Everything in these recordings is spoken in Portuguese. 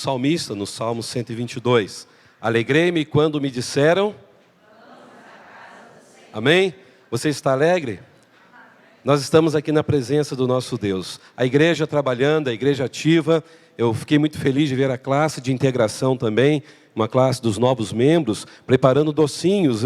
Salmista, no Salmo 122. Alegrei-me quando me disseram... Amém? Você está alegre? Nós estamos aqui na presença do nosso Deus. A igreja trabalhando, a igreja ativa. Eu fiquei muito feliz de ver a classe de integração também, uma classe dos novos membros, preparando docinhos,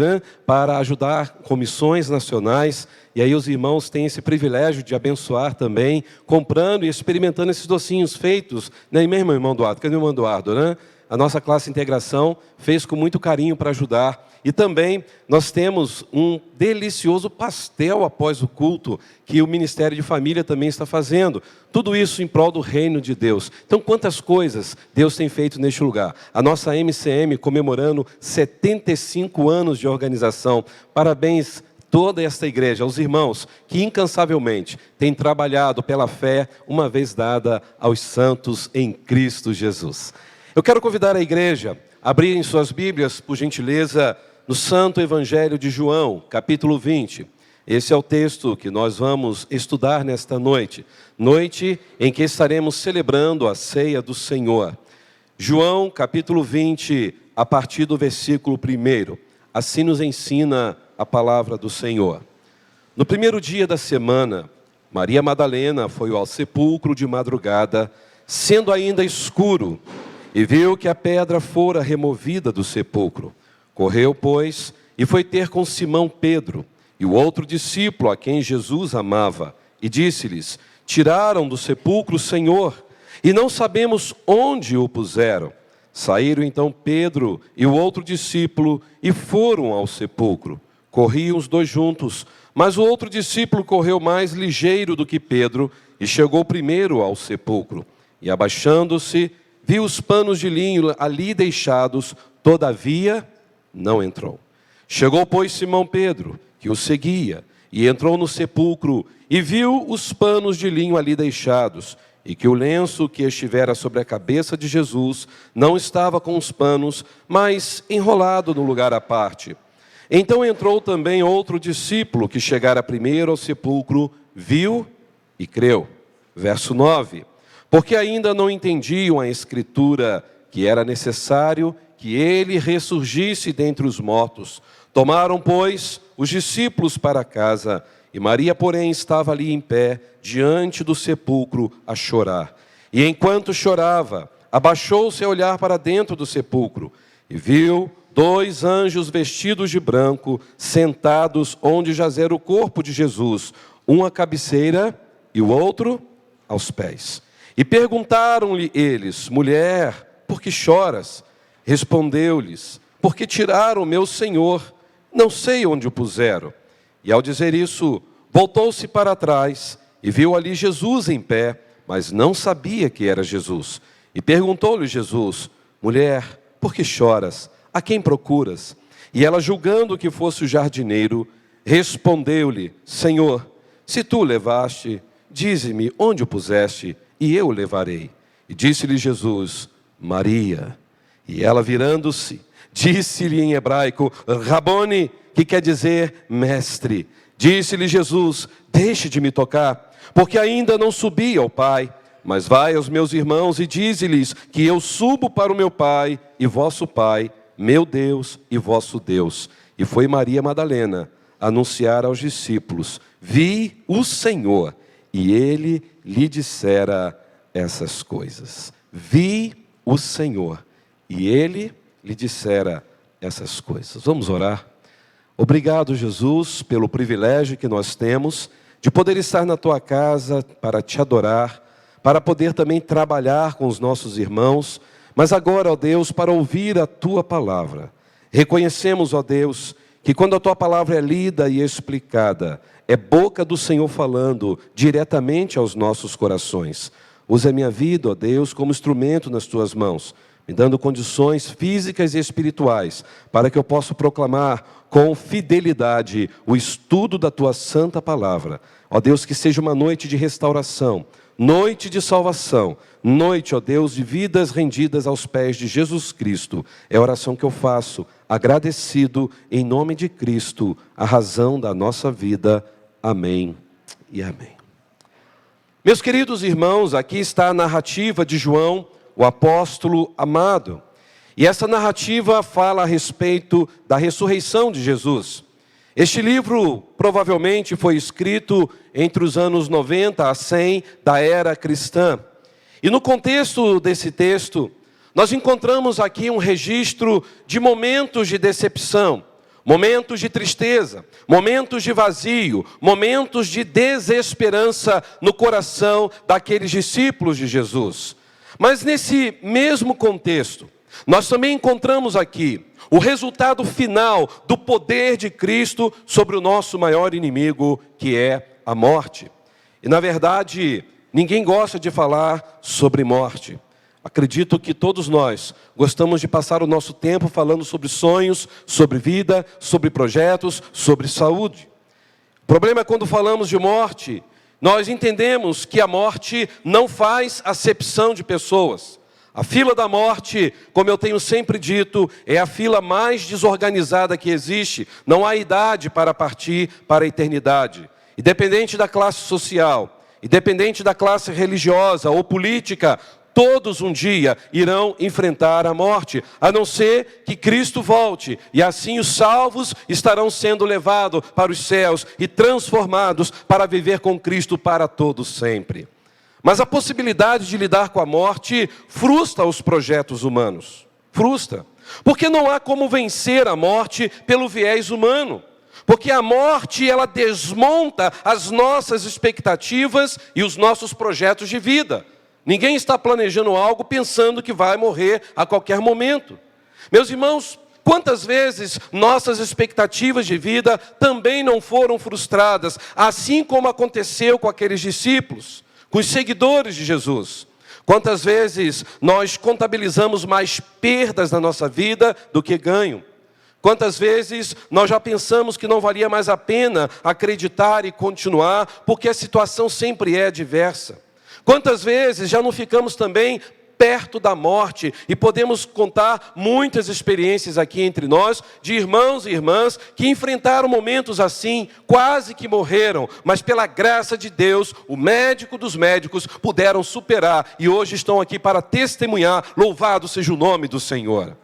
para ajudar com missões nacionais. E aí os irmãos têm esse privilégio de abençoar também, comprando e experimentando esses docinhos feitos. Não é mesmo, irmão Eduardo? Cadê o irmão Eduardo, né? A nossa classe de integração fez com muito carinho para ajudar. E também nós temos um delicioso pastel após o culto, que o Ministério de Família também está fazendo. Tudo isso em prol do reino de Deus. Então, quantas coisas Deus tem feito neste lugar. A nossa MCM comemorando 75 anos de organização. Parabéns toda esta igreja, aos irmãos que incansavelmente têm trabalhado pela fé, uma vez dada aos santos em Cristo Jesus. Eu quero convidar a igreja a abrirem suas Bíblias, por gentileza, no Santo Evangelho de João, capítulo 20. Esse é o texto que nós vamos estudar nesta noite. Noite em que estaremos celebrando a ceia do Senhor. João, capítulo 20, a partir do versículo 1. Assim nos ensina a palavra do Senhor. No primeiro dia da semana, Maria Madalena foi ao sepulcro de madrugada, sendo ainda escuro, e viu que a pedra fora removida do sepulcro. Correu, pois, e foi ter com Simão Pedro e o outro discípulo a quem Jesus amava, e disse-lhes: tiraram do sepulcro o Senhor, e não sabemos onde o puseram. Saíram então Pedro e o outro discípulo e foram ao sepulcro. Corriam os dois juntos, mas o outro discípulo correu mais ligeiro do que Pedro e chegou primeiro ao sepulcro. E abaixando-se, viu os panos de linho ali deixados, todavia não entrou. Chegou, pois, Simão Pedro, que o seguia, e entrou no sepulcro, e viu os panos de linho ali deixados, e que o lenço que estivera sobre a cabeça de Jesus não estava com os panos, mas enrolado no lugar à parte. Então entrou também outro discípulo, que chegara primeiro ao sepulcro, viu e creu. Verso 9. Porque ainda não entendiam a Escritura, que era necessário que ele ressurgisse dentre os mortos. Tomaram, pois, os discípulos para casa, e Maria, porém, estava ali em pé, diante do sepulcro, a chorar. E enquanto chorava, abaixou-se a olhar para dentro do sepulcro, e viu dois anjos vestidos de branco, sentados onde jazera o corpo de Jesus, um à cabeceira e o outro aos pés. E perguntaram-lhe eles: mulher, por que choras? Respondeu-lhes: porque tiraram o meu Senhor, não sei onde o puseram. E ao dizer isso, voltou-se para trás e viu ali Jesus em pé, mas não sabia que era Jesus. E perguntou-lhe Jesus: mulher, por que choras? A quem procuras? E ela, julgando que fosse o jardineiro, respondeu-lhe: Senhor, se tu o levaste, dize-me onde o puseste, e eu o levarei. E disse-lhe Jesus: Maria. E ela, virando-se, disse-lhe em hebraico: Rabone, que quer dizer mestre. Disse-lhe Jesus: deixe de me tocar, porque ainda não subi ao Pai, mas vai aos meus irmãos e dize-lhes que eu subo para o meu Pai e vosso Pai, meu Deus e vosso Deus. E foi Maria Madalena anunciar aos discípulos: vi o Senhor, e ele lhe dissera essas coisas. Vi o Senhor, e ele lhe dissera essas coisas. Vamos orar. Obrigado, Jesus, pelo privilégio que nós temos de poder estar na tua casa para te adorar, para poder também trabalhar com os nossos irmãos, mas agora, ó Deus, para ouvir a tua palavra. Reconhecemos, ó Deus, que quando a tua palavra é lida e explicada, é boca do Senhor falando diretamente aos nossos corações. Usa a minha vida, ó Deus, como instrumento nas tuas mãos, me dando condições físicas e espirituais, para que eu possa proclamar com fidelidade o estudo da tua santa palavra. Ó Deus, que seja uma noite de restauração, noite de salvação, noite, ó Deus, de vidas rendidas aos pés de Jesus Cristo. É a oração que eu faço, agradecido em nome de Cristo, a razão da nossa vida. Amém e amém. Meus queridos irmãos, aqui está a narrativa de João, o apóstolo amado. E essa narrativa fala a respeito da ressurreição de Jesus. Este livro provavelmente foi escrito entre os anos 90 a 100 da era cristã. E no contexto desse texto, nós encontramos aqui um registro de momentos de decepção, momentos de tristeza, momentos de vazio, momentos de desesperança no coração daqueles discípulos de Jesus. Mas nesse mesmo contexto, nós também encontramos aqui o resultado final do poder de Cristo sobre o nosso maior inimigo, que é a morte. E na verdade, ninguém gosta de falar sobre morte. Acredito que todos nós gostamos de passar o nosso tempo falando sobre sonhos, sobre vida, sobre projetos, sobre saúde. O problema é quando falamos de morte, nós entendemos que a morte não faz acepção de pessoas. A fila da morte, como eu tenho sempre dito, é a fila mais desorganizada que existe. Não há idade para partir para a eternidade. Independente da classe social, independente da classe religiosa ou política, todos um dia irão enfrentar a morte, a não ser que Cristo volte. E assim os salvos estarão sendo levados para os céus e transformados para viver com Cristo para todos sempre. Mas a possibilidade de lidar com a morte frustra os projetos humanos. Frustra. Porque não há como vencer a morte pelo viés humano. Porque a morte, ela desmonta as nossas expectativas e os nossos projetos de vida. Ninguém está planejando algo pensando que vai morrer a qualquer momento. Meus irmãos, quantas vezes nossas expectativas de vida também não foram frustradas, assim como aconteceu com aqueles discípulos, com os seguidores de Jesus. Quantas vezes nós contabilizamos mais perdas na nossa vida do que ganho? Quantas vezes nós já pensamos que não valia mais a pena acreditar e continuar, porque a situação sempre é adversa? Quantas vezes já não ficamos também perto da morte e podemos contar muitas experiências aqui entre nós de irmãos e irmãs que enfrentaram momentos assim, quase que morreram, mas pela graça de Deus, o médico dos médicos puderam superar e hoje estão aqui para testemunhar, louvado seja o nome do Senhor.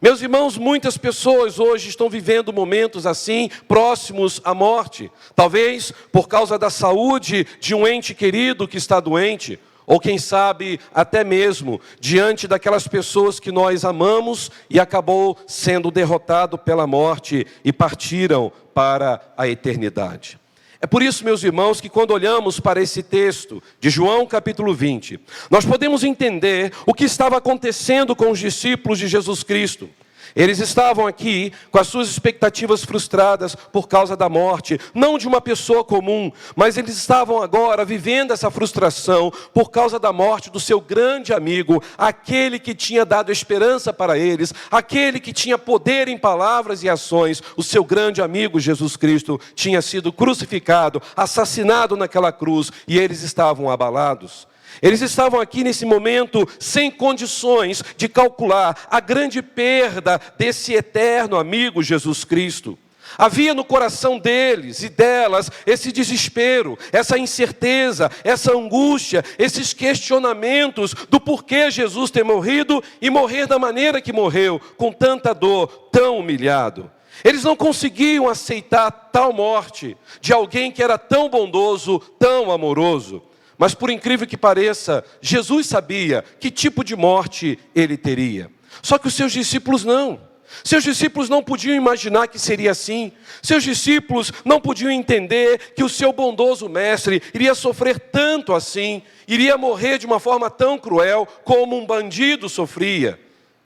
Meus irmãos, muitas pessoas hoje estão vivendo momentos assim, próximos à morte. Talvez por causa da saúde de um ente querido que está doente. Ou quem sabe até mesmo diante daquelas pessoas que nós amamos e acabou sendo derrotado pela morte e partiram para a eternidade. É por isso, meus irmãos, que quando olhamos para esse texto de João capítulo 20, nós podemos entender o que estava acontecendo com os discípulos de Jesus Cristo. Eles estavam aqui com as suas expectativas frustradas por causa da morte, não de uma pessoa comum, mas eles estavam agora vivendo essa frustração por causa da morte do seu grande amigo, aquele que tinha dado esperança para eles, aquele que tinha poder em palavras e ações. O seu grande amigo Jesus Cristo tinha sido crucificado, assassinado naquela cruz, e eles estavam abalados. Eles estavam aqui nesse momento sem condições de calcular a grande perda desse eterno amigo Jesus Cristo. Havia no coração deles e delas esse desespero, essa incerteza, essa angústia, esses questionamentos do porquê Jesus ter morrido e morrer da maneira que morreu, com tanta dor, tão humilhado. Eles não conseguiam aceitar tal morte de alguém que era tão bondoso, tão amoroso. Mas por incrível que pareça, Jesus sabia que tipo de morte ele teria. Só que os seus discípulos não. Seus discípulos não podiam imaginar que seria assim. Seus discípulos não podiam entender que o seu bondoso mestre iria sofrer tanto assim, iria morrer de uma forma tão cruel como um bandido sofria.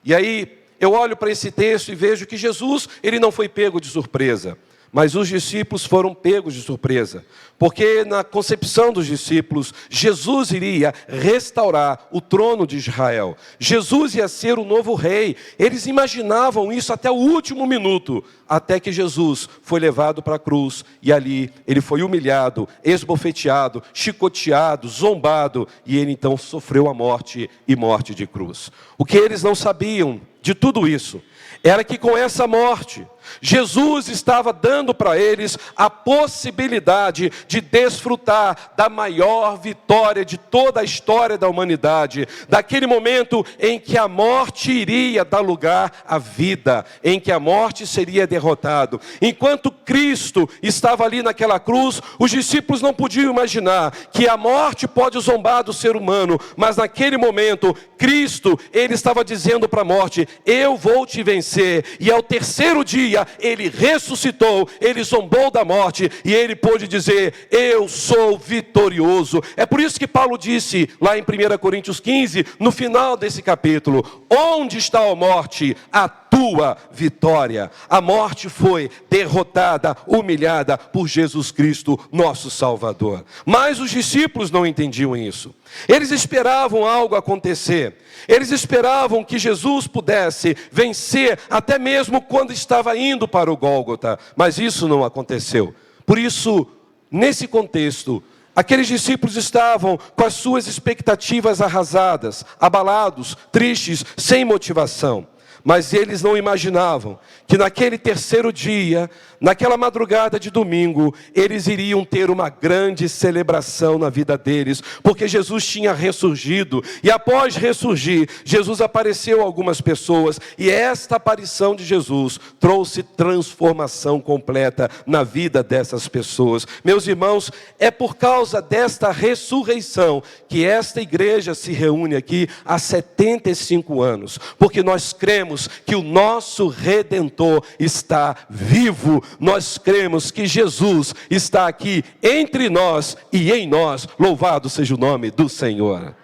E aí eu olho para esse texto e vejo que Jesus, ele não foi pego de surpresa. Mas os discípulos foram pegos de surpresa, porque na concepção dos discípulos, Jesus iria restaurar o trono de Israel. Jesus ia ser o novo rei. Eles imaginavam isso até o último minuto, até que Jesus foi levado para a cruz. E ali ele foi humilhado, esbofeteado, chicoteado, zombado. E ele então sofreu a morte e morte de cruz. O que eles não sabiam de tudo isso era que com essa morte, Jesus estava dando para eles a possibilidade de desfrutar da maior vitória de toda a história da humanidade, daquele momento em que a morte iria dar lugar à vida, em que a morte seria derrotado. Enquanto Cristo estava ali naquela cruz, os discípulos não podiam imaginar que a morte pode zombar do ser humano, mas naquele momento, Cristo, ele estava dizendo para a morte: eu vou te vencer, e ao terceiro dia, ele ressuscitou, ele zombou da morte, e ele pôde dizer: eu sou vitorioso. É por isso que Paulo disse, lá em 1 Coríntios 15, no final desse capítulo: onde está a morte? A tua vitória. A morte foi derrotada, humilhada por Jesus Cristo, nosso Salvador. Mas os discípulos não entendiam isso. Eles esperavam algo acontecer. Eles esperavam que Jesus pudesse vencer, até mesmo quando estava indo para o Gólgota. Mas isso não aconteceu. Por isso, nesse contexto, aqueles discípulos estavam com as suas expectativas arrasadas, abalados, tristes, sem motivação. Mas eles não imaginavam que naquele terceiro dia, naquela madrugada de domingo, eles iriam ter uma grande celebração na vida deles, porque Jesus tinha ressurgido, e após ressurgir, Jesus apareceu a algumas pessoas, e esta aparição de Jesus trouxe transformação completa na vida dessas pessoas. Meus irmãos, é por causa desta ressurreição que esta igreja se reúne aqui há 75 anos, porque nós cremos que o nosso Redentor está vivo. Nós cremos que Jesus está aqui entre nós e em nós. Louvado seja o nome do Senhor.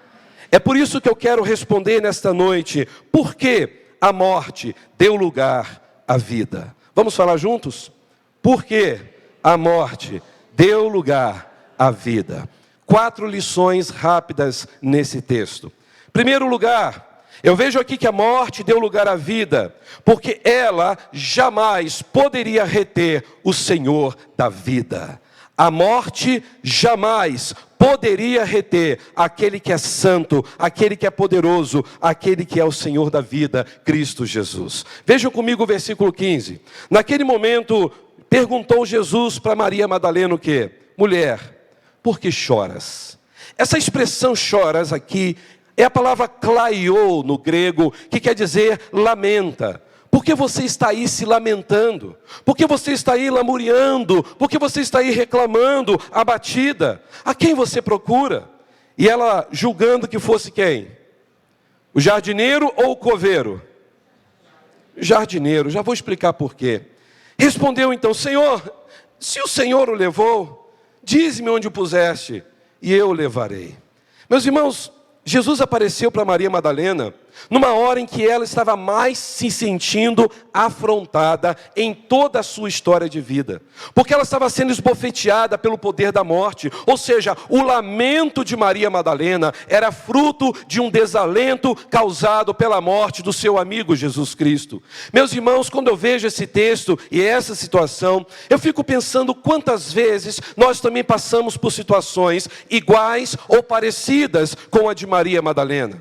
É por isso que eu quero responder nesta noite: por que a morte deu lugar à vida? Vamos falar juntos? Por que a morte deu lugar à vida? 4 lições rápidas nesse texto. Em primeiro lugar, eu vejo aqui que a morte deu lugar à vida, porque ela jamais poderia reter o Senhor da vida. A morte jamais poderia reter aquele que é santo, aquele que é poderoso, aquele que é o Senhor da vida, Cristo Jesus. Vejam comigo o versículo 15. Naquele momento, perguntou Jesus para Maria Madalena o quê? Mulher, por que choras? Essa expressão choras aqui é a palavra klaiô no grego, que quer dizer lamenta. Por que você está aí se lamentando? Por que você está aí lamuriando? Por que você está aí reclamando, abatida? A quem você procura? E ela julgando que fosse quem? O jardineiro ou o coveiro? Jardineiro, já vou explicar por quê. Respondeu então: Senhor, se o Senhor o levou, dize-me onde o puseste, e eu o levarei. Meus irmãos, Jesus apareceu para Maria Madalena numa hora em que ela estava mais se sentindo afrontada em toda a sua história de vida, porque ela estava sendo esbofeteada pelo poder da morte. Ou seja, o lamento de Maria Madalena era fruto de um desalento causado pela morte do seu amigo Jesus Cristo. Meus irmãos, quando eu vejo esse texto e essa situação, eu fico pensando quantas vezes nós também passamos por situações iguais ou parecidas com a de Maria Madalena.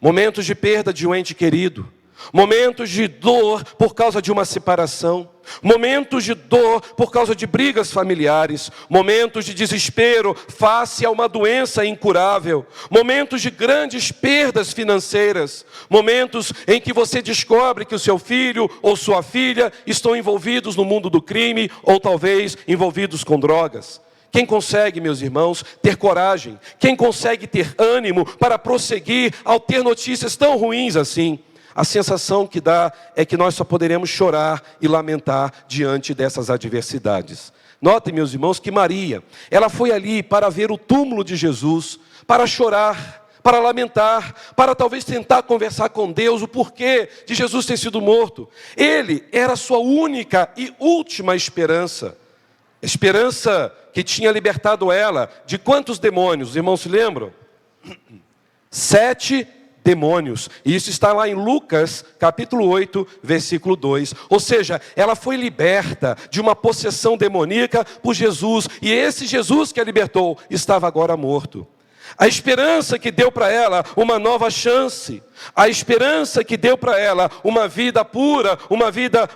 Momentos de perda de um ente querido, momentos de dor por causa de uma separação, momentos de dor por causa de brigas familiares, momentos de desespero face a uma doença incurável, momentos de grandes perdas financeiras, momentos em que você descobre que o seu filho ou sua filha estão envolvidos no mundo do crime, ou talvez envolvidos com drogas. Quem consegue, meus irmãos, ter coragem? Quem consegue ter ânimo para prosseguir ao ter notícias tão ruins assim? A sensação que dá é que nós só poderemos chorar e lamentar diante dessas adversidades. Notem, meus irmãos, que Maria, ela foi ali para ver o túmulo de Jesus, para chorar, para lamentar, para talvez tentar conversar com Deus o porquê de Jesus ter sido morto. Ele era a sua única e última esperança. Esperança que tinha libertado ela de quantos demônios? Os irmãos se lembram? 7 demônios. E isso está lá em Lucas, capítulo 8, versículo 2. Ou seja, ela foi liberta de uma possessão demoníaca por Jesus. E esse Jesus que a libertou estava agora morto. A esperança que deu para ela uma nova chance. A esperança que deu para ela uma vida pura, uma vida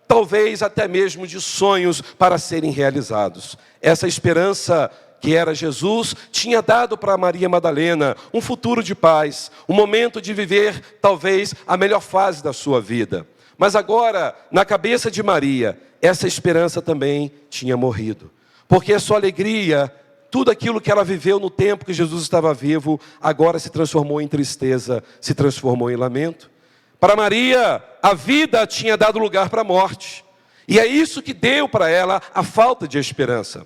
talvez até mesmo de sonhos para serem realizados. Essa esperança que era Jesus, tinha dado para Maria Madalena um futuro de paz, um momento de viver talvez a melhor fase da sua vida. Mas agora, na cabeça de Maria, essa esperança também tinha morrido. Porque a sua alegria, tudo aquilo que ela viveu no tempo que Jesus estava vivo, agora se transformou em tristeza, se transformou em lamento. Para Maria, a vida tinha dado lugar para a morte. E é isso que deu para ela a falta de esperança.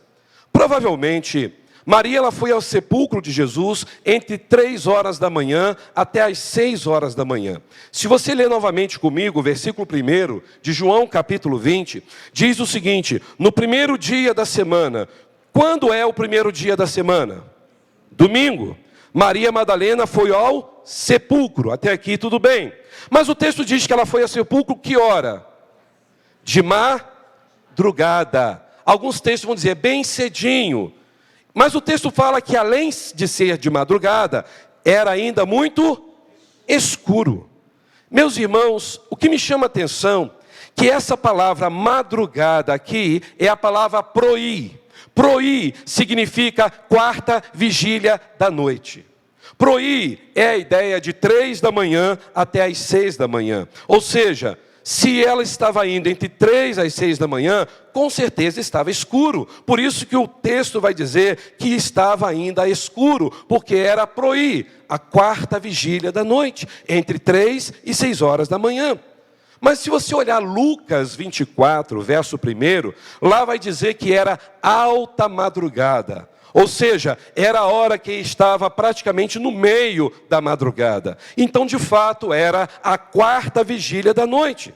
Provavelmente, Maria ela foi ao sepulcro de Jesus entre 3 horas da manhã até as 6 horas da manhã. Se você ler novamente comigo o versículo 1 de João capítulo 20, diz o seguinte: no primeiro dia da semana. Quando é o primeiro dia da semana? Domingo. Maria Madalena foi ao sepulcro. Até aqui tudo bem. Mas o texto diz que ela foi ao sepulcro que hora? De madrugada. Alguns textos vão dizer bem cedinho. Mas o texto fala que além de ser de madrugada, era ainda muito escuro. Meus irmãos, o que me chama a atenção, que essa palavra madrugada aqui é a palavra proí. Proí significa quarta vigília da noite. Proí é a ideia de 3 da manhã até as 6 da manhã. Ou seja, se ela estava indo entre 3 às 6 da manhã, com certeza estava escuro. Por isso que o texto vai dizer que estava ainda escuro, porque era proí, a quarta vigília da noite, entre 3 e 6 horas da manhã. Mas se você olhar Lucas 24, verso 1, lá vai dizer que era alta madrugada. Ou seja, era a hora que estava praticamente no meio da madrugada. Então, de fato, era a quarta vigília da noite.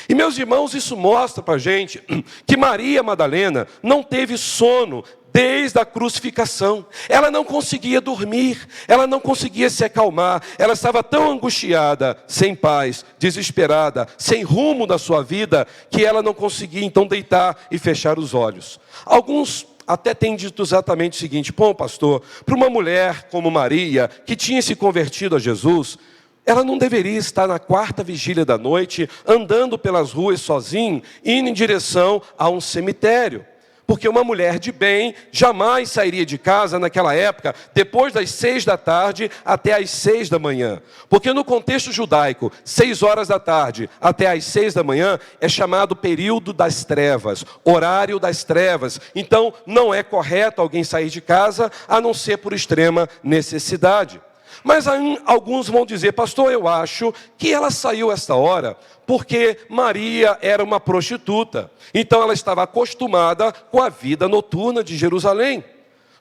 E, meus irmãos, isso mostra para a gente que Maria Madalena não teve sono desde a crucificação. Ela não conseguia dormir, ela não conseguia se acalmar. Ela estava tão angustiada, sem paz, desesperada, sem rumo da sua vida, que ela não conseguia então deitar e fechar os olhos. Alguns até tem dito exatamente o seguinte: bom, pastor, para uma mulher como Maria, que tinha se convertido a Jesus, ela não deveria estar na quarta vigília da noite, andando pelas ruas sozinha, indo em direção a um cemitério. Porque uma mulher de bem jamais sairia de casa naquela época, depois das 6 da tarde até as 6 da manhã. Porque no contexto judaico, 6 horas da tarde até as 6 da manhã é chamado período das trevas, horário das trevas. Então não é correto alguém sair de casa, a não ser por extrema necessidade. Mas alguns vão dizer: pastor, eu acho que ela saiu essa hora porque Maria era uma prostituta. Então ela estava acostumada com a vida noturna de Jerusalém.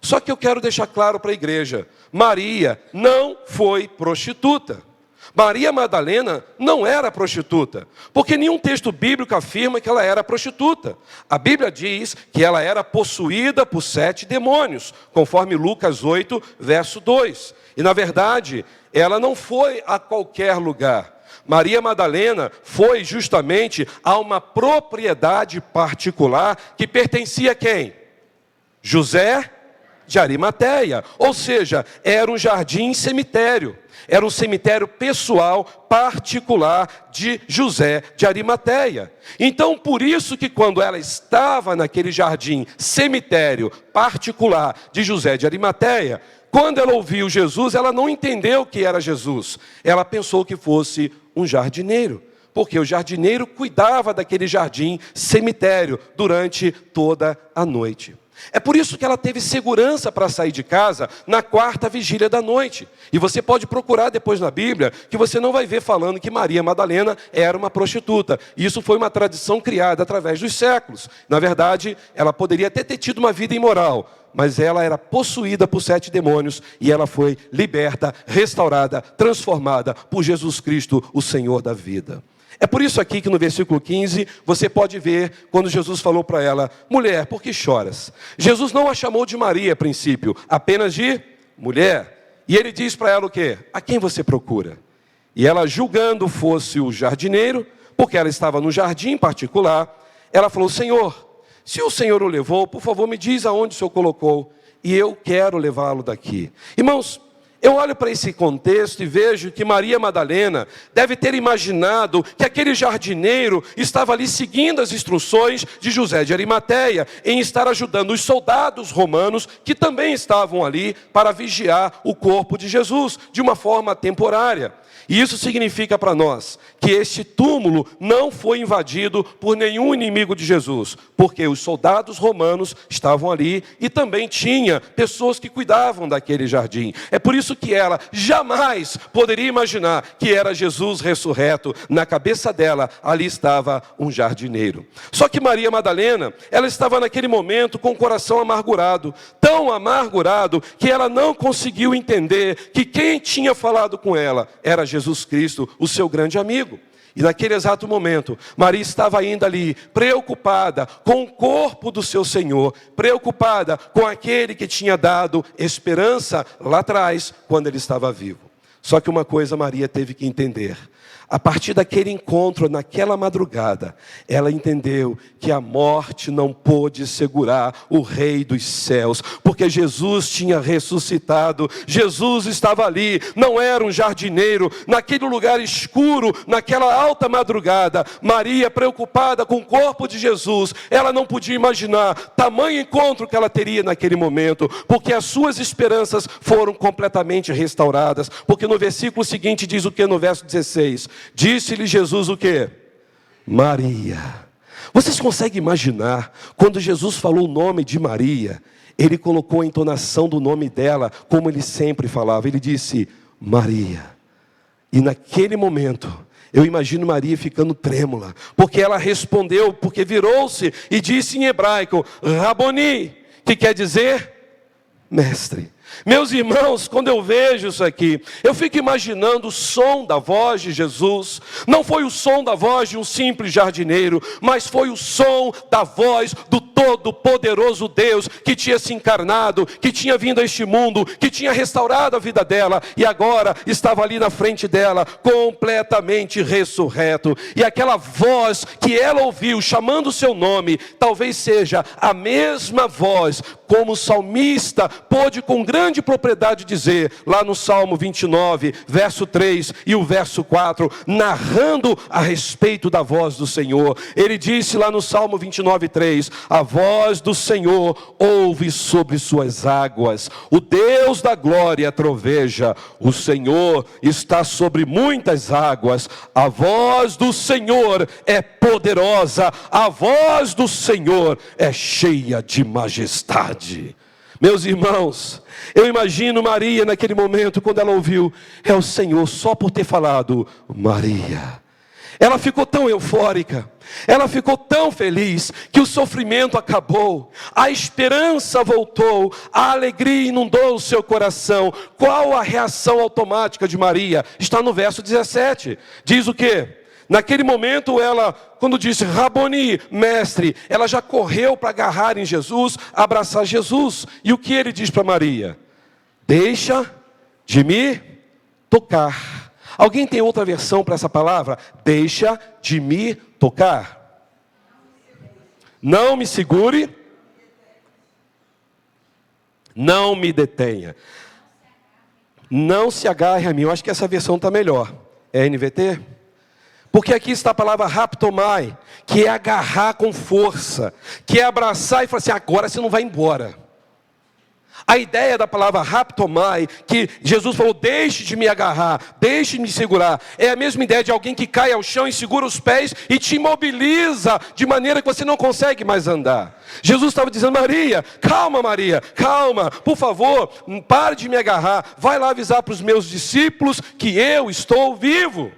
Só que eu quero deixar claro para a igreja: Maria não foi prostituta. Maria Madalena não era prostituta, porque nenhum texto bíblico afirma que ela era prostituta. A Bíblia diz que ela era possuída por 7 demônios, conforme Lucas 8, verso 2. E na verdade, ela não foi a qualquer lugar. Maria Madalena foi justamente a uma propriedade particular que pertencia a quem? José de Arimateia. Ou seja, era um jardim cemitério. Era um cemitério pessoal, particular de José de Arimateia. Então, por isso que quando ela estava naquele jardim cemitério particular de José de Arimateia, quando ela ouviu Jesus, ela não entendeu que era Jesus. Ela pensou que fosse um jardineiro, porque o jardineiro cuidava daquele jardim cemitério durante toda a noite. É por isso que ela teve segurança para sair de casa na quarta vigília da noite. E você pode procurar depois na Bíblia, que você não vai ver falando que Maria Madalena era uma prostituta. Isso foi uma tradição criada através dos séculos. Na verdade, ela poderia até ter tido uma vida imoral, mas ela era possuída por 7 demônios e ela foi liberta, restaurada, transformada por Jesus Cristo, o Senhor da vida. É por isso aqui que no versículo 15, você pode ver quando Jesus falou para ela: mulher, por que choras? Jesus não a chamou de Maria a princípio, apenas de mulher. E ele diz para ela o quê? A quem você procura? E ela, julgando fosse o jardineiro, porque ela estava no jardim particular, ela falou: Senhor, se o Senhor o levou, por favor me diz aonde o Senhor colocou, e eu quero levá-lo daqui. Irmãos, Eu olho para esse contexto e vejo que Maria Madalena deve ter imaginado que aquele jardineiro estava ali seguindo as instruções de José de Arimateia, em estar ajudando os soldados romanos que também estavam ali para vigiar o corpo de Jesus, de uma forma temporária. E isso significa para nós que este túmulo não foi invadido por nenhum inimigo de Jesus, porque os soldados romanos estavam ali e também tinha pessoas que cuidavam daquele jardim. É por isso que ela jamais poderia imaginar que era Jesus ressurreto. Na cabeça dela, ali estava um jardineiro. Só que Maria Madalena, ela estava naquele momento com o coração amargurado, tão amargurado que ela não conseguiu entender que quem tinha falado com ela era Jesus Cristo, o seu grande amigo. E naquele exato momento, Maria estava ainda ali, preocupada com o corpo do seu Senhor, preocupada com aquele que tinha dado esperança lá atrás, quando ele estava vivo. Só que uma coisa Maria teve que entender. A partir daquele encontro, naquela madrugada, ela entendeu que a morte não pôde segurar o Rei dos céus, porque Jesus tinha ressuscitado, Jesus estava ali, não era um jardineiro, naquele lugar escuro, naquela alta madrugada. Maria, preocupada com o corpo de Jesus, ela não podia imaginar tamanho encontro que ela teria naquele momento, porque as suas esperanças foram completamente restauradas, porque no versículo seguinte diz o que no verso 16? Disse-lhe Jesus o quê? Maria. Vocês conseguem imaginar, quando Jesus falou o nome de Maria, ele colocou a entonação do nome dela, como ele sempre falava, ele disse, Maria. E naquele momento, eu imagino Maria ficando trêmula, porque ela respondeu, porque virou-se e disse em hebraico, Raboni, que quer dizer, mestre. Meus irmãos, quando eu vejo isso aqui, eu fico imaginando o som da voz de Jesus. Não foi o som da voz de um simples jardineiro, mas foi o som da voz do Todo-Poderoso Deus, que tinha se encarnado, que tinha vindo a este mundo, que tinha restaurado a vida dela, e agora estava ali na frente dela, completamente ressurreto. E aquela voz que ela ouviu, chamando o seu nome, talvez seja a mesma voz, como o salmista pôde com grande propriedade dizer, lá no Salmo 29, verso 3 e o verso 4, narrando a respeito da voz do Senhor. Ele disse lá no Salmo 29, 3, a voz do Senhor ouve sobre suas águas, o Deus da glória troveja, o Senhor está sobre muitas águas, a voz do Senhor é poderosa, a voz do Senhor é cheia de majestade. Meus irmãos, eu imagino Maria naquele momento, quando ela ouviu, é o Senhor, só por ter falado, Maria. Ela ficou tão eufórica, ela ficou tão feliz, que o sofrimento acabou, a esperança voltou, a alegria inundou o seu coração. Qual a reação automática de Maria? Está no verso 17, diz o quê? Naquele momento ela, quando disse Raboni, mestre, ela já correu para agarrar em Jesus, abraçar Jesus. E o que ele diz para Maria? Deixa de me tocar. Alguém tem outra versão para essa palavra? Deixa de me tocar. Não me segure. Não me detenha. Não se agarre a mim. Eu acho que essa versão está melhor. É NVT? Porque aqui está a palavra raptomai, que é agarrar com força, que é abraçar e falar assim, agora você não vai embora. A ideia da palavra raptomai, que Jesus falou, deixe de me agarrar, deixe de me segurar, é a mesma ideia de alguém que cai ao chão e segura os pés e te imobiliza, de maneira que você não consegue mais andar. Jesus estava dizendo, Maria, calma, por favor, pare de me agarrar, vai lá avisar para os meus discípulos que eu estou vivo.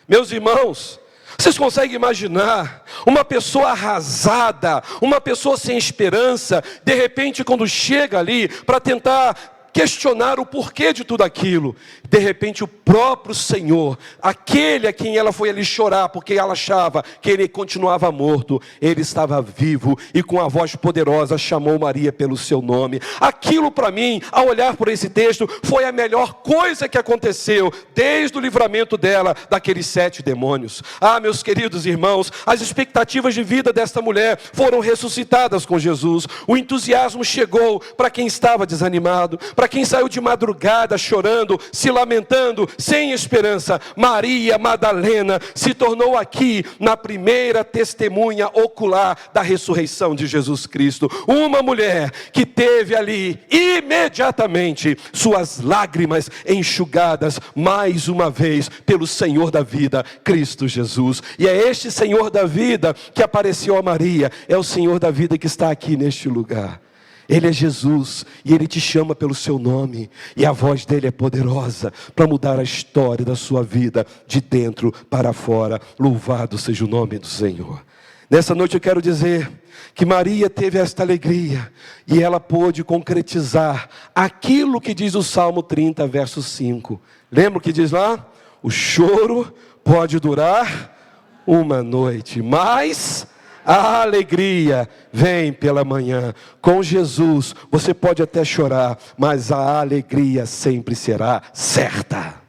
Meus irmãos, vocês conseguem imaginar uma pessoa arrasada, uma pessoa sem esperança, de repente quando chega ali para tentar questionar o porquê de tudo aquilo, de repente o próprio Senhor, aquele a quem ela foi ali chorar, porque ela achava que ele continuava morto, ele estava vivo, e com a voz poderosa chamou Maria pelo seu nome. Aquilo para mim, ao olhar por esse texto, foi a melhor coisa que aconteceu, desde o livramento dela, daqueles 7 demônios. Ah, meus queridos irmãos, as expectativas de vida desta mulher foram ressuscitadas com Jesus, o entusiasmo chegou para quem estava desanimado, para quem saiu de madrugada chorando, se lamentando, sem esperança. Maria Madalena se tornou aqui na primeira testemunha ocular da ressurreição de Jesus Cristo. Uma mulher que teve ali imediatamente suas lágrimas enxugadas mais uma vez pelo Senhor da vida, Cristo Jesus. E é este Senhor da vida que apareceu a Maria, é o Senhor da vida que está aqui neste lugar. Ele é Jesus e Ele te chama pelo seu nome. E a voz dele é poderosa para mudar a história da sua vida de dentro para fora. Louvado seja o nome do Senhor. Nessa noite eu quero dizer que Maria teve esta alegria e ela pôde concretizar aquilo que diz o Salmo 30, verso 5. Lembra o que diz lá? O choro pode durar uma noite, mas a alegria vem pela manhã. Com Jesus você pode até chorar, mas a alegria sempre será certa.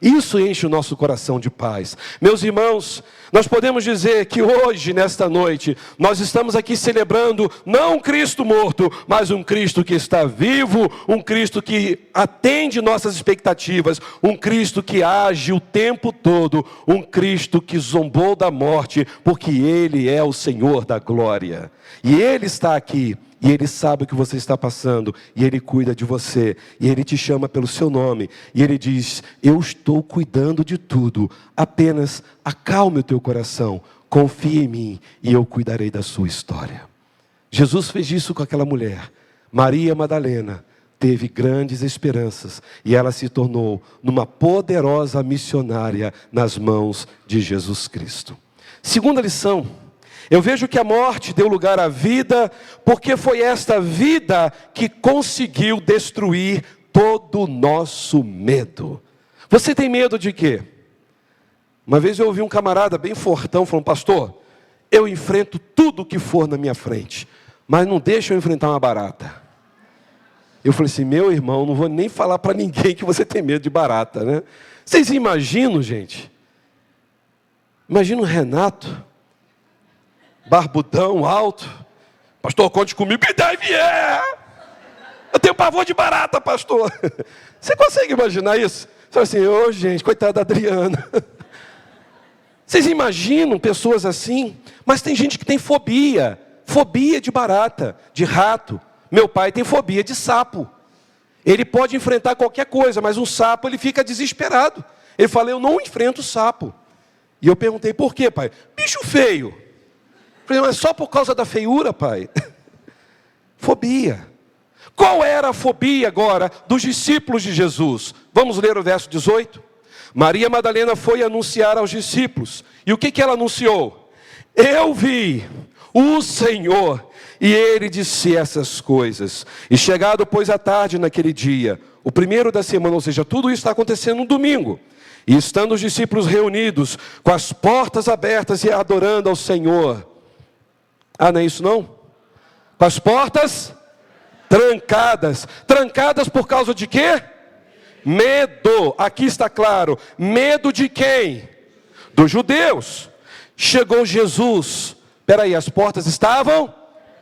Isso enche o nosso coração de paz. Meus irmãos, nós podemos dizer que hoje, nesta noite, nós estamos aqui celebrando não um Cristo morto, mas um Cristo que está vivo, um Cristo que atende nossas expectativas, um Cristo que age o tempo todo, um Cristo que zombou da morte, porque Ele é o Senhor da glória. E Ele está aqui. E Ele sabe o que você está passando, e Ele cuida de você, e Ele te chama pelo seu nome, e Ele diz: eu estou cuidando de tudo, apenas acalme o teu coração, confie em mim, e eu cuidarei da sua história. Jesus fez isso com aquela mulher. Maria Madalena teve grandes esperanças, e ela se tornou numa poderosa missionária nas mãos de Jesus Cristo. Segunda lição: eu vejo que a morte deu lugar à vida, porque foi esta vida que conseguiu destruir todo o nosso medo. Você tem medo de quê? Uma vez eu ouvi um camarada bem fortão falando: pastor, eu enfrento tudo que for na minha frente, mas não deixa eu enfrentar uma barata. Eu falei assim: meu irmão, não vou nem falar para ninguém que você tem medo de barata, né? Vocês imaginam, gente? Imagina o Renato, barbudão, alto: pastor, conte comigo, que daí vier. Eu tenho pavor de barata, pastor. Você consegue imaginar isso? Você fala assim: ô gente, coitada da Adriana. Vocês imaginam pessoas assim? Mas tem gente que tem fobia de barata, de rato. Meu pai tem fobia de sapo. Ele pode enfrentar qualquer coisa, mas um sapo ele fica desesperado. Ele fala: eu não enfrento sapo. E eu perguntei: por quê, pai? Bicho feio. Falei: mas só por causa da feiura, pai? Fobia. Qual era a fobia agora dos discípulos de Jesus? Vamos ler o verso 18. Maria Madalena foi anunciar aos discípulos. E o que ela anunciou? Eu vi o Senhor, e Ele disse essas coisas. E chegado, pois, à tarde naquele dia, o primeiro da semana, ou seja, tudo isso está acontecendo no domingo. E estando os discípulos reunidos, com as portas abertas e adorando ao Senhor. Ah, não é isso não? Com as portas trancadas. Trancadas por causa de quê? Medo. Aqui está claro. Medo de quem? Dos judeus. Chegou Jesus. Espera aí, as portas estavam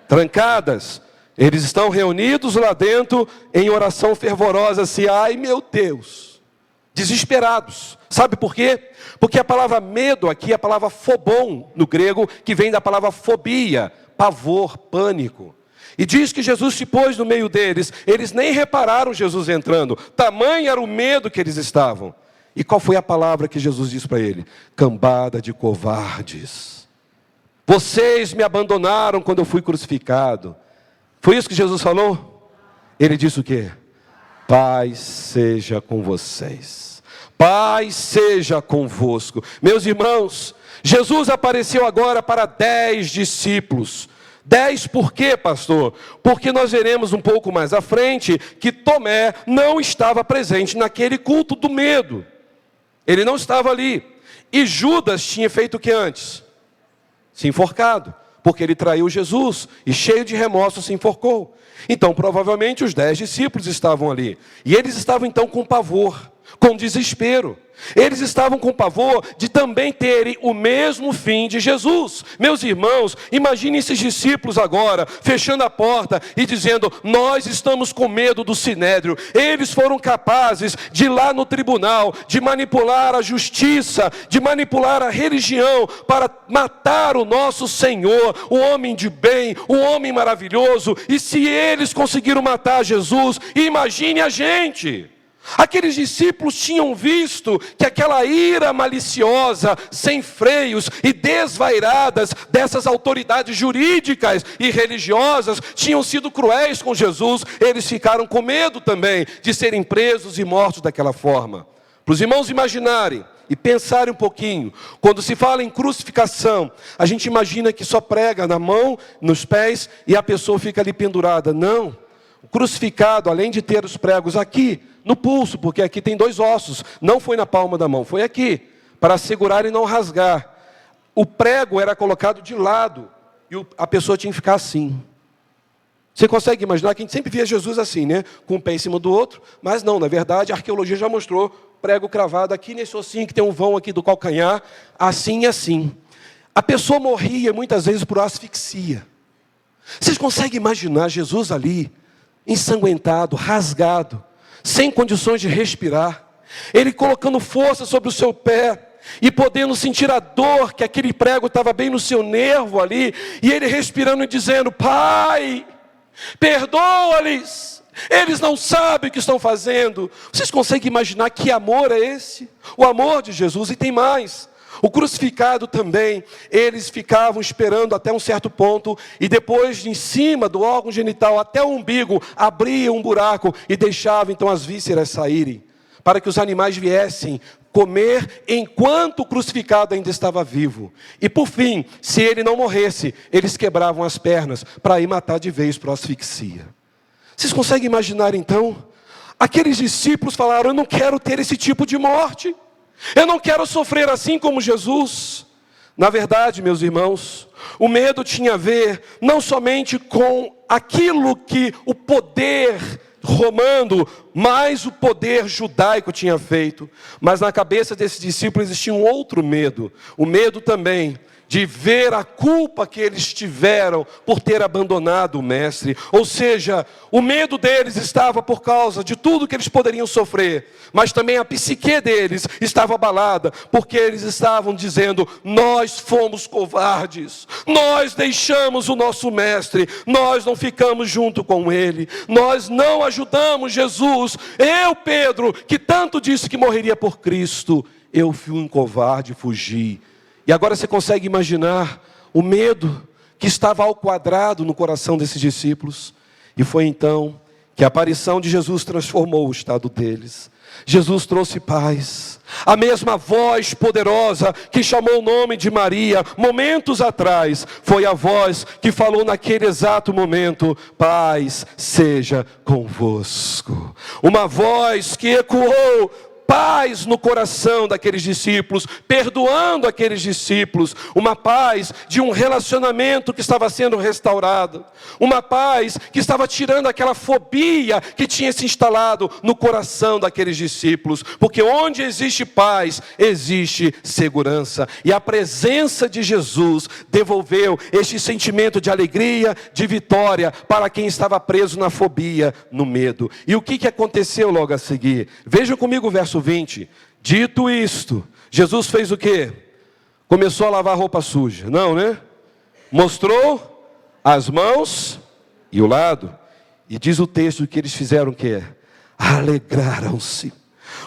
trancadas. Eles estão reunidos lá dentro em oração fervorosa assim: ai meu Deus. Desesperados. Sabe por quê? Porque a palavra medo aqui é a palavra phobon no grego, que vem da palavra fobia, pavor, pânico. E diz que Jesus se pôs no meio deles. Eles nem repararam Jesus entrando. Tamanho era o medo que eles estavam. E qual foi a palavra que Jesus disse para ele? Cambada de covardes. Vocês me abandonaram quando eu fui crucificado. Foi isso que Jesus falou? Ele disse o quê? Paz seja com vocês. Paz seja convosco. Meus irmãos, Jesus apareceu agora para 10 discípulos. 10 por quê, pastor? Porque nós veremos um pouco mais à frente que Tomé não estava presente naquele culto do medo. Ele não estava ali. E Judas tinha feito o que antes? Se enforcado, porque ele traiu Jesus e cheio de remorso se enforcou. Então provavelmente os 10 discípulos estavam ali. E eles estavam então com pavor. com desespero. Eles estavam com pavor de também terem o mesmo fim de Jesus. Meus irmãos, imaginem esses discípulos agora, fechando a porta e dizendo: nós estamos com medo do sinédrio. Eles foram capazes de ir lá no tribunal, de manipular a justiça, de manipular a religião, para matar o nosso Senhor, o homem de bem, o homem maravilhoso. E se eles conseguiram matar Jesus, imagine a gente. Aqueles discípulos tinham visto que aquela ira maliciosa, sem freios e desvairadas dessas autoridades jurídicas e religiosas tinham sido cruéis com Jesus. Eles ficaram com medo também de serem presos e mortos daquela forma. Para os irmãos imaginarem e pensarem um pouquinho, quando se fala em crucificação, a gente imagina que só prega na mão, nos pés e a pessoa fica ali pendurada. Não, o crucificado, além de ter os pregos aqui, no pulso, porque aqui tem 2 ossos, não foi na palma da mão, foi aqui, para segurar e não rasgar. O prego era colocado de lado, e a pessoa tinha que ficar assim. Você consegue imaginar que a gente sempre via Jesus assim, né? Com um pé em cima do outro, mas não, na verdade a arqueologia já mostrou prego cravado aqui nesse ossinho que tem um vão aqui do calcanhar, assim e assim. A pessoa morria muitas vezes por asfixia. Vocês conseguem imaginar Jesus ali, ensanguentado, rasgado, sem condições de respirar, ele colocando força sobre o seu pé, e podendo sentir a dor, que aquele prego estava bem no seu nervo ali, e ele respirando e dizendo: Pai, perdoa-lhes, eles não sabem o que estão fazendo. Vocês conseguem imaginar que amor é esse? O amor de Jesus. E tem mais, o crucificado também, eles ficavam esperando até um certo ponto, e depois de em cima do órgão genital até o umbigo, abriam um buraco e deixavam então as vísceras saírem, para que os animais viessem comer enquanto o crucificado ainda estava vivo. E por fim, se ele não morresse, eles quebravam as pernas para ir matar de vez por asfixia. Vocês conseguem imaginar então? Aqueles discípulos falaram: eu não quero ter esse tipo de morte. Eu não quero sofrer assim como Jesus. Na verdade, meus irmãos, o medo tinha a ver não somente com aquilo que o poder romano, mais o poder judaico tinha feito, mas na cabeça desses discípulos existia um outro medo. O medo também de ver a culpa que eles tiveram por ter abandonado o Mestre. Ou seja, o medo deles estava por causa de tudo que eles poderiam sofrer, mas também a psique deles estava abalada, porque eles estavam dizendo: nós fomos covardes, nós deixamos o nosso Mestre, nós não ficamos junto com Ele, nós não ajudamos Jesus. Eu, Pedro, que tanto disse que morreria por Cristo, eu fui um covarde e fugi. E agora você consegue imaginar o medo que estava ao quadrado no coração desses discípulos. E foi então que a aparição de Jesus transformou o estado deles. Jesus trouxe paz. A mesma voz poderosa que chamou o nome de Maria momentos atrás, foi a voz que falou naquele exato momento: paz seja convosco. Uma voz que ecoou paz no coração daqueles discípulos, perdoando aqueles discípulos, uma paz de um relacionamento que estava sendo restaurado, uma paz que estava tirando aquela fobia que tinha se instalado no coração daqueles discípulos, porque onde existe paz, existe segurança, e a presença de Jesus devolveu este sentimento de alegria, de vitória, para quem estava preso na fobia, no medo. E o que aconteceu logo a seguir? Vejam comigo o verso 20. Dito isto, Jesus fez o quê? Começou a lavar roupa suja? Não, né? Mostrou as mãos e o lado. E diz o texto que eles fizeram o quê? Alegraram-se.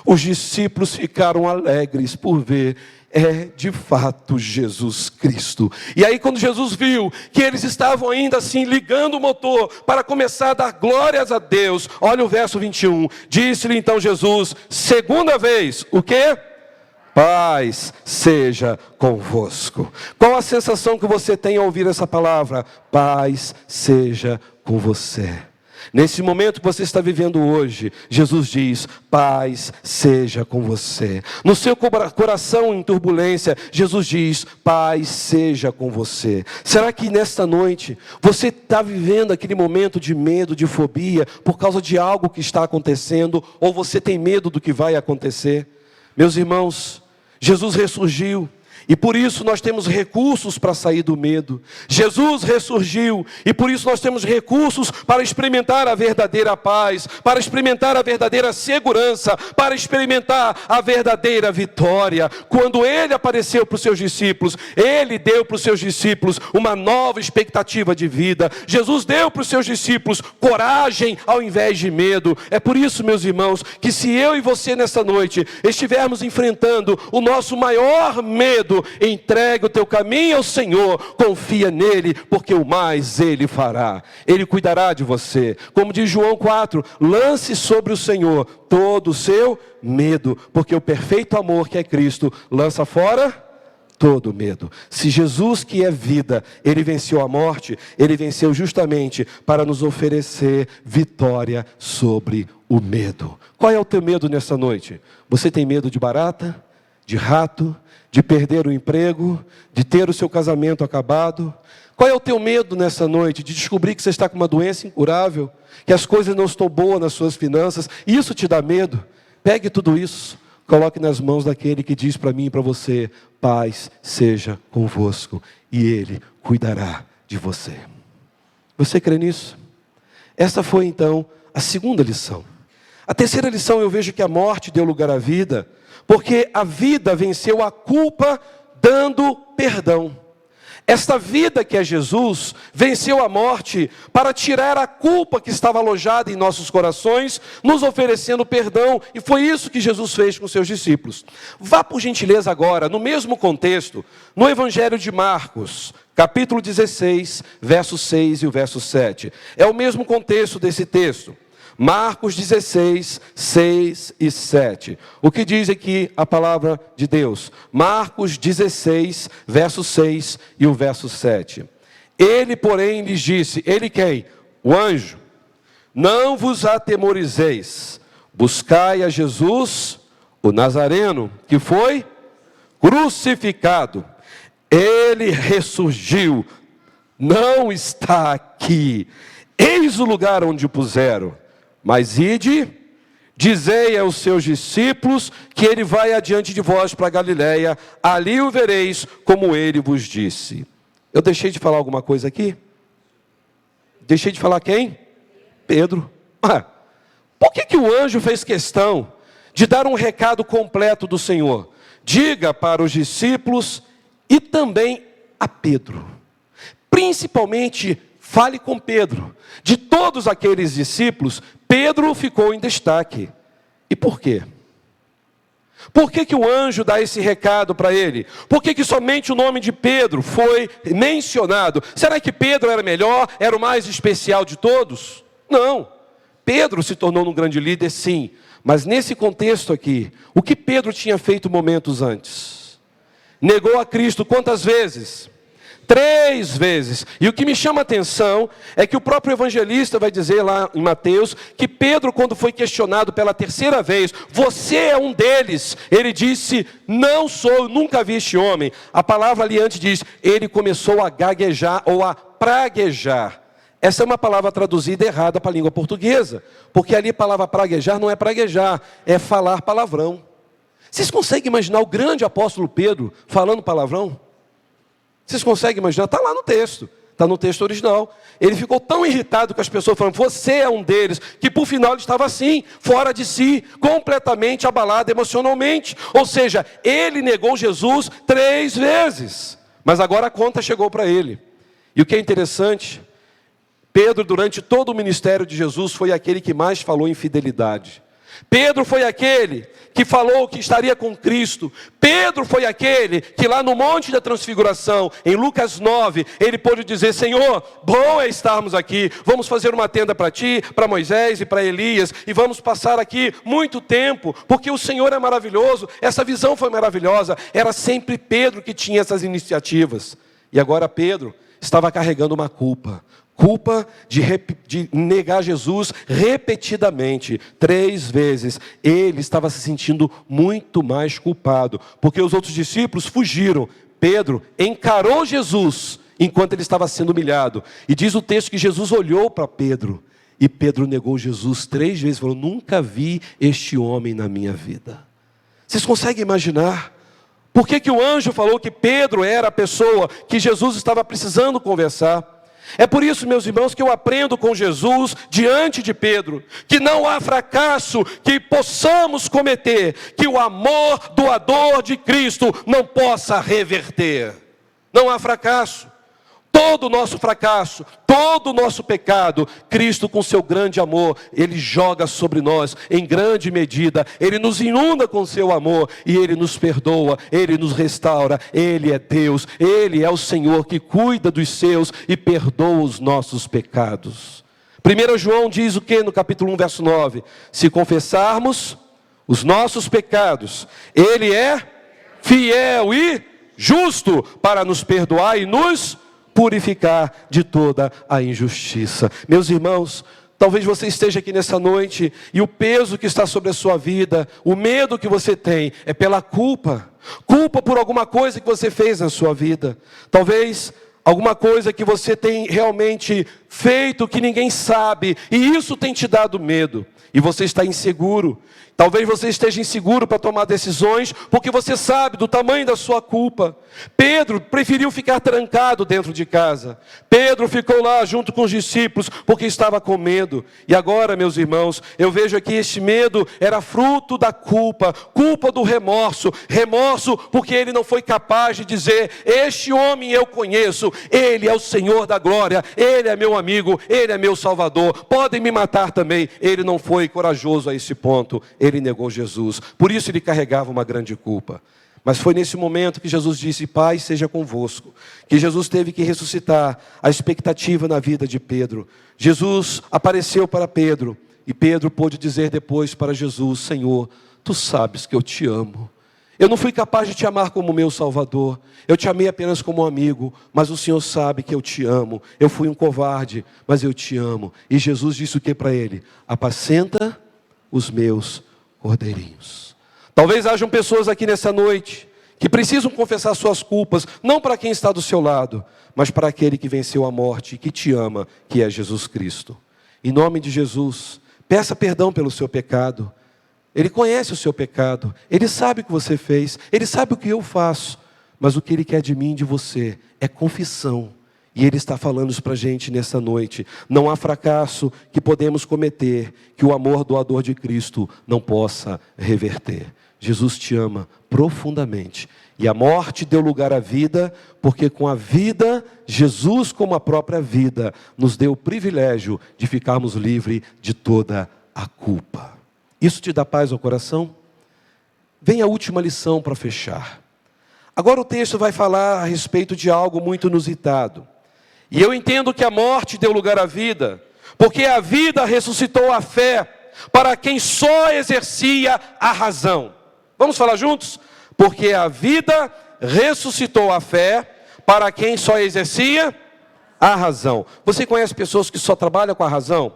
Os discípulos ficaram alegres por ver de fato Jesus Cristo. E aí quando Jesus viu que eles estavam ainda assim ligando o motor para começar a dar glórias a Deus, olha o verso 21, disse-lhe então Jesus, segunda vez, o quê? Paz seja convosco. Qual a sensação que você tem ao ouvir essa palavra? Paz seja com você. Nesse momento que você está vivendo hoje, Jesus diz: paz seja com você. No seu coração em turbulência, Jesus diz: paz seja com você. Será que nesta noite você está vivendo aquele momento de medo, de fobia, por causa de algo que está acontecendo, ou você tem medo do que vai acontecer? Meus irmãos, Jesus ressurgiu. E por isso nós temos recursos para sair do medo. Jesus ressurgiu, e por isso nós temos recursos para experimentar a verdadeira paz, para experimentar a verdadeira segurança, para experimentar a verdadeira vitória. Quando Ele apareceu para os seus discípulos, Ele deu para os seus discípulos uma nova expectativa de vida. Jesus deu para os seus discípulos coragem ao invés de medo. É por isso, meus irmãos, que se eu e você nessa noite estivermos enfrentando o nosso maior medo, entregue o teu caminho ao Senhor, confia nele, porque o mais Ele fará. Ele cuidará de você. Como diz João 4, lance sobre o Senhor todo o seu medo, porque o perfeito amor que é Cristo lança fora todo medo. Se Jesus, que é vida, Ele venceu a morte, Ele venceu justamente para nos oferecer vitória sobre o medo. Qual é o teu medo nessa noite? Você tem medo de barata? De rato? De perder o emprego, de ter o seu casamento acabado? Qual é o teu medo nessa noite? De descobrir que você está com uma doença incurável, que as coisas não estão boas nas suas finanças, isso te dá medo? Pegue tudo isso, coloque nas mãos daquele que diz para mim e para você: paz seja convosco, e Ele cuidará de você. Você crê nisso? Essa foi então a segunda lição. A terceira lição, eu vejo que a morte deu lugar à vida, porque a vida venceu a culpa dando perdão. Esta vida que é Jesus venceu a morte para tirar a culpa que estava alojada em nossos corações, nos oferecendo perdão, e foi isso que Jesus fez com seus discípulos. Vá por gentileza agora, no mesmo contexto, no Evangelho de Marcos, capítulo 16, verso 6 e o verso 7. É o mesmo contexto desse texto. Marcos 16, 6 e 7. O que diz aqui a palavra de Deus? Marcos 16, verso 6 e o verso 7. Ele, porém, lhes disse, ele quem? O anjo. Não vos atemorizeis, buscai a Jesus, o Nazareno, que foi crucificado. Ele ressurgiu, não está aqui. Eis o lugar onde o puseram. Mas ide, dizei aos seus discípulos que ele vai adiante de vós para Galiléia, ali o vereis como ele vos disse. Eu deixei de falar alguma coisa aqui? Deixei de falar quem? Pedro. Por que o anjo fez questão de dar um recado completo do Senhor? Diga para os discípulos e também a Pedro. Principalmente, fale com Pedro. De todos aqueles discípulos, Pedro ficou em destaque. E por quê? Por que o anjo dá esse recado para ele? Por que somente o nome de Pedro foi mencionado? Será que Pedro era melhor, era o mais especial de todos? Não. Pedro se tornou um grande líder, sim. Mas nesse contexto aqui, o que Pedro tinha feito momentos antes? Negou a Cristo quantas vezes? 3 vezes. E o que me chama a atenção é que o próprio evangelista vai dizer lá em Mateus que Pedro, quando foi questionado pela 3ª vez, você é um deles, ele disse, não sou, nunca vi este homem. A palavra ali antes diz, ele começou a gaguejar ou a praguejar. Essa é uma palavra traduzida errada para a língua portuguesa, porque ali a palavra praguejar não é praguejar, é falar palavrão. Vocês conseguem imaginar o grande apóstolo Pedro falando palavrão? Vocês conseguem imaginar? Está lá no texto. Está no texto original. Ele ficou tão irritado com as pessoas falando, você é um deles, que por final ele estava assim, fora de si, completamente abalado emocionalmente. Ou seja, ele negou Jesus 3 vezes. Mas agora a conta chegou para ele. E o que é interessante, Pedro, durante todo o ministério de Jesus, foi aquele que mais falou em fidelidade. Pedro foi aquele que falou que estaria com Cristo. Pedro foi aquele que lá no Monte da Transfiguração, em Lucas 9, ele pôde dizer, Senhor, bom é estarmos aqui, vamos fazer uma tenda para ti, para Moisés e para Elias, e vamos passar aqui muito tempo, porque o Senhor é maravilhoso. Essa visão foi maravilhosa, era sempre Pedro que tinha essas iniciativas. E agora Pedro estava carregando uma culpa. Culpa de negar Jesus repetidamente, 3 vezes. Ele estava se sentindo muito mais culpado, porque os outros discípulos fugiram. Pedro encarou Jesus enquanto ele estava sendo humilhado. E diz o texto que Jesus olhou para Pedro. E Pedro negou Jesus 3 vezes. Falou: nunca vi este homem na minha vida. Vocês conseguem imaginar? Por que o anjo falou que Pedro era a pessoa que Jesus estava precisando conversar? É por isso, meus irmãos, que eu aprendo com Jesus, diante de Pedro, que não há fracasso que possamos cometer, que o amor doador de Cristo não possa reverter. Não há fracasso. Todo o nosso fracasso, todo o nosso pecado, Cristo com seu grande amor, Ele joga sobre nós em grande medida. Ele nos inunda com seu amor e Ele nos perdoa, Ele nos restaura. Ele é Deus, Ele é o Senhor que cuida dos seus e perdoa os nossos pecados. 1 João diz o que no capítulo 1, verso 9? Se confessarmos os nossos pecados, Ele é fiel e justo para nos perdoar e nos purificar de toda a injustiça. Meus irmãos, talvez você esteja aqui nessa noite e o peso que está sobre a sua vida, o medo que você tem é pela culpa. Culpa por alguma coisa que você fez na sua vida. Talvez alguma coisa que você tem realmente feito que ninguém sabe, e isso tem te dado medo. E você está inseguro. Talvez você esteja inseguro para tomar decisões, porque você sabe do tamanho da sua culpa. Pedro preferiu ficar trancado dentro de casa. Pedro ficou lá junto com os discípulos, porque estava com medo. E agora, meus irmãos, eu vejo aqui este medo era fruto da culpa. Culpa do remorso. Remorso porque ele não foi capaz de dizer: este homem eu conheço, ele é o Senhor da glória, ele é meu amigo, ele é meu salvador. Podem me matar também. Ele não foi corajoso a esse ponto. Ele negou Jesus, por isso ele carregava uma grande culpa. Mas foi nesse momento que Jesus disse: Pai seja convosco, que Jesus teve que ressuscitar a expectativa na vida de Pedro. Jesus apareceu para Pedro, e Pedro pôde dizer depois para Jesus: Senhor, Tu sabes que eu te amo. Eu não fui capaz de te amar como meu Salvador, eu te amei apenas como um amigo, mas o Senhor sabe que eu te amo. Eu fui um covarde, mas eu te amo. E Jesus disse o que para ele? Apacenta os meus cordeirinhos. Talvez hajam pessoas aqui nessa noite que precisam confessar suas culpas, não para quem está do seu lado, mas para aquele que venceu a morte e que te ama, que é Jesus Cristo. Em nome de Jesus, peça perdão pelo seu pecado. Ele conhece o seu pecado, Ele sabe o que você fez, Ele sabe o que eu faço, mas o que Ele quer de mim e de você é confissão. E Ele está falando isso para a gente nessa noite. Não há fracasso que podemos cometer que o amor doador de Cristo não possa reverter. Jesus te ama profundamente. E a morte deu lugar à vida, porque com a vida, Jesus, como a própria vida, nos deu o privilégio de ficarmos livres de toda a culpa. Isso te dá paz ao coração? Vem a última lição para fechar. Agora o texto vai falar a respeito de algo muito inusitado. E eu entendo que a morte deu lugar à vida, porque a vida ressuscitou a fé para quem só exercia a razão. Vamos falar juntos? Porque a vida ressuscitou a fé para quem só exercia a razão. Você conhece pessoas que só trabalham com a razão?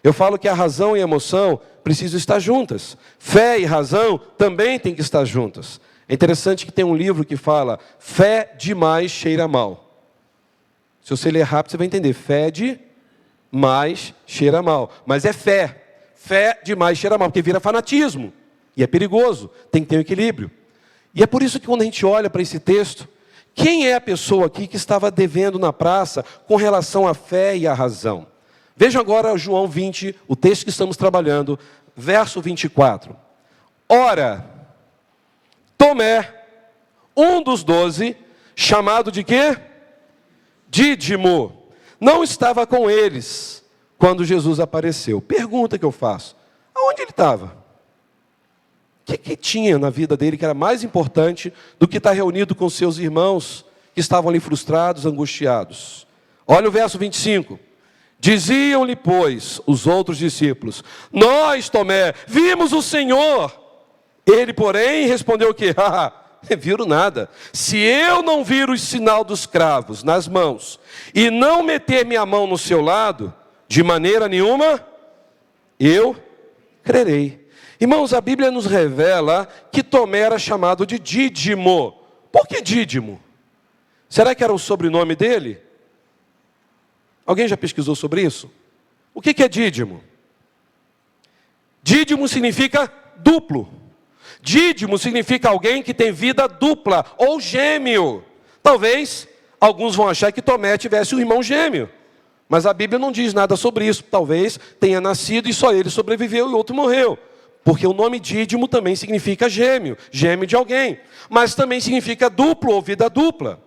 Eu falo que a razão e a emoção precisam estar juntas. Fé e razão também têm que estar juntas. É interessante que tem um livro que fala: fé demais cheira mal. Se você ler rápido, você vai entender. Fede mais, cheira mal. Mas é fé. Fé demais cheira mal, porque vira fanatismo. E é perigoso. Tem que ter um equilíbrio. E é por isso que quando a gente olha para esse texto, quem é a pessoa aqui que estava devendo na praça com relação à fé e à razão? Vejam agora João 20, o texto que estamos trabalhando, verso 24. Ora, Tomé, um dos 12, chamado de quê? Dídimo, não estava com eles quando Jesus apareceu. Pergunta que eu faço: aonde ele estava? O que tinha na vida dele que era mais importante do que estar reunido com seus irmãos que estavam ali frustrados, angustiados? Olha o verso 25. Diziam-lhe, pois, os outros discípulos: nós, Tomé, vimos o Senhor. Ele, porém, respondeu o quê? Viro nada. Se eu não vir o sinal dos cravos nas mãos e não meter minha mão no seu lado, de maneira nenhuma, eu crerei. Irmãos, a Bíblia nos revela que Tomé era chamado de Dídimo. Por que Dídimo? Será que era o sobrenome dele? Alguém já pesquisou sobre isso? O que é Dídimo? Dídimo significa duplo. Dídimo significa alguém que tem vida dupla ou gêmeo. Talvez alguns vão achar que Tomé tivesse um irmão gêmeo, mas a Bíblia não diz nada sobre isso. Talvez tenha nascido e só ele sobreviveu e o outro morreu. Porque o nome Dídimo também significa gêmeo, gêmeo de alguém. Mas também significa duplo ou vida dupla.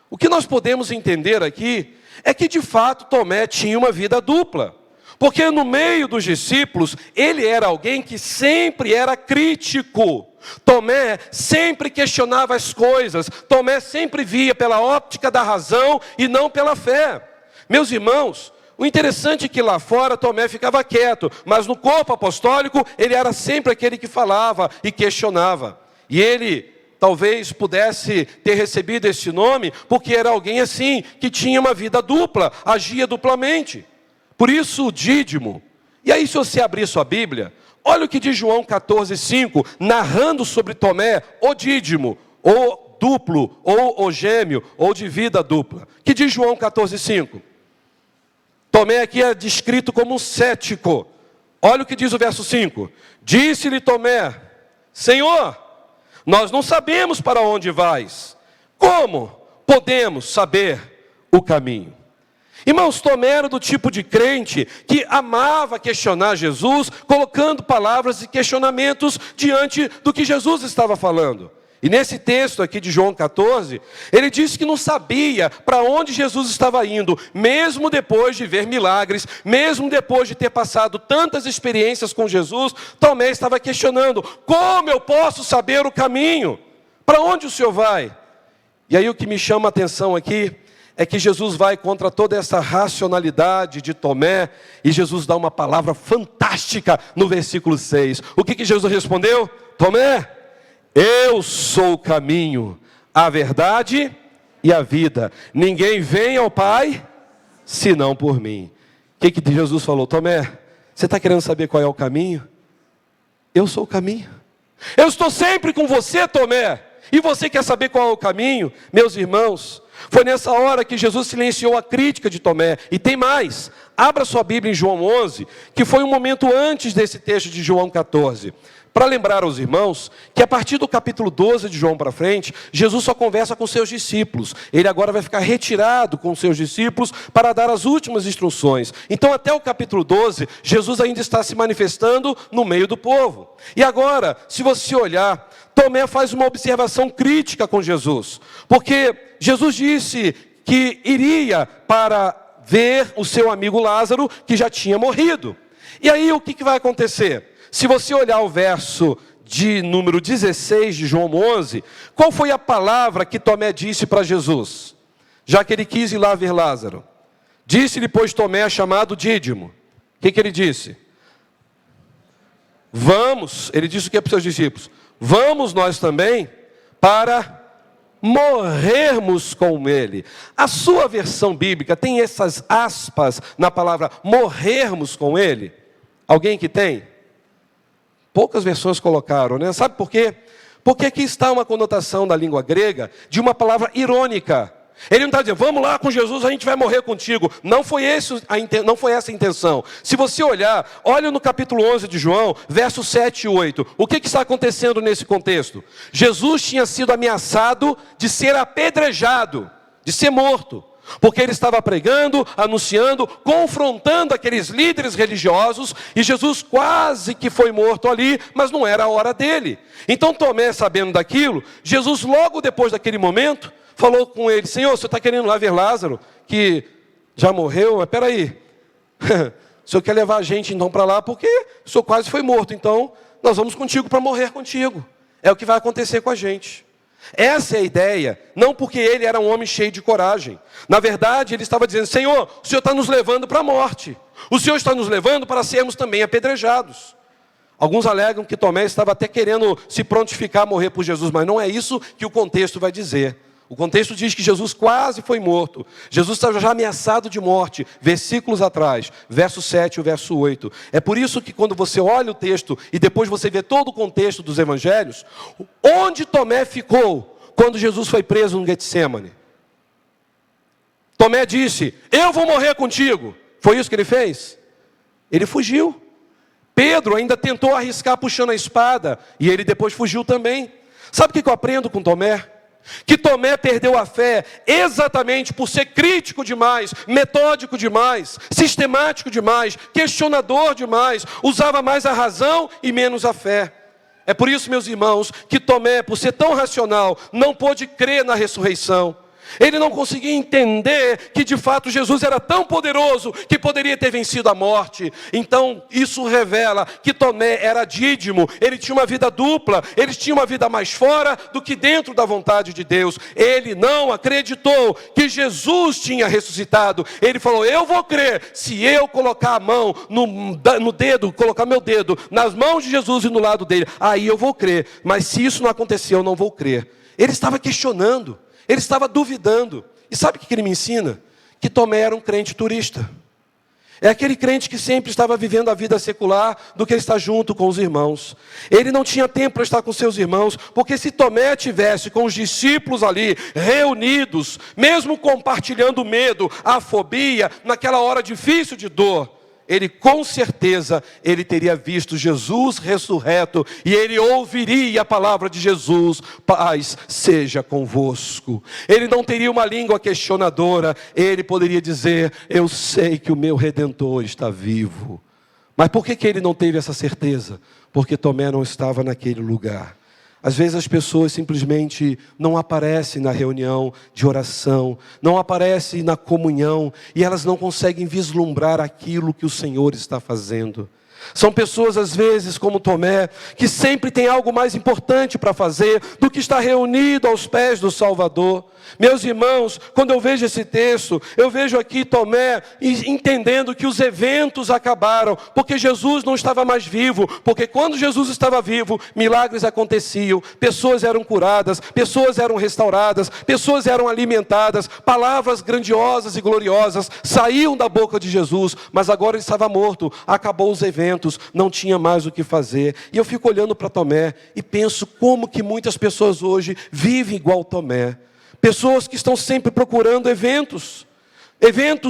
O que nós podemos entender aqui é que de fato Tomé tinha uma vida dupla. Porque no meio dos discípulos, ele era alguém que sempre era crítico. Tomé sempre questionava as coisas. Tomé sempre via pela óptica da razão e não pela fé. Meus irmãos, o interessante é que lá fora Tomé ficava quieto, mas no corpo apostólico ele era sempre aquele que falava e questionava. E ele talvez pudesse ter recebido esse nome porque era alguém assim, que tinha uma vida dupla, agia duplamente. Por isso o Dídimo. E aí se você abrir sua Bíblia, olha o que diz João 14,5, narrando sobre Tomé, o Dídimo, ou duplo, ou o gêmeo, ou de vida dupla. Que diz João 14,5? Tomé aqui é descrito como um cético. Olha o que diz o verso 5. Disse-lhe Tomé, Senhor, nós não sabemos para onde vais. Como podemos saber o caminho? Irmãos, Tomé era do tipo de crente que amava questionar Jesus, colocando palavras e questionamentos diante do que Jesus estava falando. E nesse texto aqui de João 14, ele disse que não sabia para onde Jesus estava indo, mesmo depois de ver milagres, mesmo depois de ter passado tantas experiências com Jesus, Tomé estava questionando, como eu posso saber o caminho? Para onde o Senhor vai? E aí o que me chama a atenção aqui, é que Jesus vai contra toda essa racionalidade de Tomé, e Jesus dá uma palavra fantástica no versículo 6. O que Jesus respondeu? Tomé, eu sou o caminho, a verdade e a vida. Ninguém vem ao Pai, senão por mim. O que Jesus falou? Tomé, você está querendo saber qual é o caminho? Eu sou o caminho. Eu estou sempre com você, Tomé. E você quer saber qual é o caminho? Meus irmãos, foi nessa hora que Jesus silenciou a crítica de Tomé. E tem mais. Abra sua Bíblia em João 11, que foi um momento antes desse texto de João 14. Para lembrar aos irmãos que a partir do capítulo 12 de João para frente, Jesus só conversa com seus discípulos. Ele agora vai ficar retirado com seus discípulos para dar as últimas instruções. Então até o capítulo 12, Jesus ainda está se manifestando no meio do povo. E agora, se você olhar, Tomé faz uma observação crítica com Jesus. Porque Jesus disse que iria para ver o seu amigo Lázaro, que já tinha morrido. E aí o que vai acontecer? Se você olhar o verso de número 16 de João 11, qual foi a palavra que Tomé disse para Jesus? Já que ele quis ir lá ver Lázaro. Disse-lhe, pois, Tomé, chamado Dídimo. O que ele disse? Vamos, ele disse o que para os seus discípulos? Vamos nós também para morrermos com ele. A sua versão bíblica tem essas aspas na palavra morrermos com ele? Alguém que tem? Poucas versões colocaram, né? Sabe por quê? Porque aqui está uma conotação da língua grega de uma palavra irônica. Ele não está dizendo, vamos lá com Jesus, a gente vai morrer contigo. Não foi essa a intenção. Se você olhar, olha no capítulo 11 de João, versos 7 e 8. O que está acontecendo nesse contexto? Jesus tinha sido ameaçado de ser apedrejado, de ser morto. Porque ele estava pregando, anunciando, confrontando aqueles líderes religiosos, e Jesus quase que foi morto ali, mas não era a hora dele. Então Tomé, sabendo daquilo, Jesus logo depois daquele momento, falou com ele, Senhor, você está querendo lá ver Lázaro, que já morreu? Mas peraí, o Senhor quer levar a gente então para lá, porque o Senhor quase foi morto, então nós vamos contigo para morrer contigo. É o que vai acontecer com a gente. Essa é a ideia, não porque ele era um homem cheio de coragem. Na verdade, ele estava dizendo, Senhor, o Senhor está nos levando para a morte. O Senhor está nos levando para sermos também apedrejados. Alguns alegam que Tomé estava até querendo se prontificar a morrer por Jesus, mas não é isso que o contexto vai dizer. O contexto diz que Jesus quase foi morto. Jesus estava já ameaçado de morte, versículos atrás, verso 7 e o verso 8. É por isso que quando você olha o texto e depois você vê todo o contexto dos evangelhos, onde Tomé ficou quando Jesus foi preso no Getsemane? Tomé disse, eu vou morrer contigo. Foi isso que ele fez? Ele fugiu. Pedro ainda tentou arriscar puxando a espada, e ele depois fugiu também. Sabe o que eu aprendo com Tomé? Que Tomé perdeu a fé exatamente por ser crítico demais, metódico demais, sistemático demais, questionador demais, usava mais a razão e menos a fé. É por isso, meus irmãos, que Tomé, por ser tão racional, não pôde crer na ressurreição. Ele não conseguia entender que de fato Jesus era tão poderoso que poderia ter vencido a morte. Então isso revela que Tomé era dídimo, ele tinha uma vida dupla, ele tinha uma vida mais fora do que dentro da vontade de Deus. Ele não acreditou que Jesus tinha ressuscitado. Ele falou, eu vou crer se eu colocar a mão no dedo, colocar meu dedo nas mãos de Jesus e no lado dele, aí eu vou crer. Mas se isso não acontecer, eu não vou crer. Ele estava questionando. Ele estava duvidando. E sabe o que ele me ensina? Que Tomé era um crente turista. É aquele crente que sempre estava vivendo a vida secular do que estar junto com os irmãos. Ele não tinha tempo para estar com seus irmãos, porque se Tomé tivesse com os discípulos ali, reunidos, mesmo compartilhando o medo, a fobia, naquela hora difícil de dor, ele com certeza, ele teria visto Jesus ressurreto, e ele ouviria a palavra de Jesus, paz seja convosco. Ele não teria uma língua questionadora, ele poderia dizer, eu sei que o meu Redentor está vivo. Mas por que ele não teve essa certeza? Porque Tomé não estava naquele lugar. Às vezes as pessoas simplesmente não aparecem na reunião de oração, não aparecem na comunhão, e elas não conseguem vislumbrar aquilo que o Senhor está fazendo. São pessoas às vezes como Tomé, que sempre tem algo mais importante para fazer do que estar reunido aos pés do Salvador. Meus irmãos, quando eu vejo esse texto, eu vejo aqui Tomé entendendo que os eventos acabaram, porque Jesus não estava mais vivo, porque quando Jesus estava vivo, milagres aconteciam, pessoas eram curadas, pessoas eram restauradas, pessoas eram alimentadas, palavras grandiosas e gloriosas saíam da boca de Jesus, mas agora ele estava morto, acabou os eventos, não tinha mais o que fazer. E eu fico olhando para Tomé e penso como que muitas pessoas hoje vivem igual Tomé. Pessoas que estão sempre procurando eventos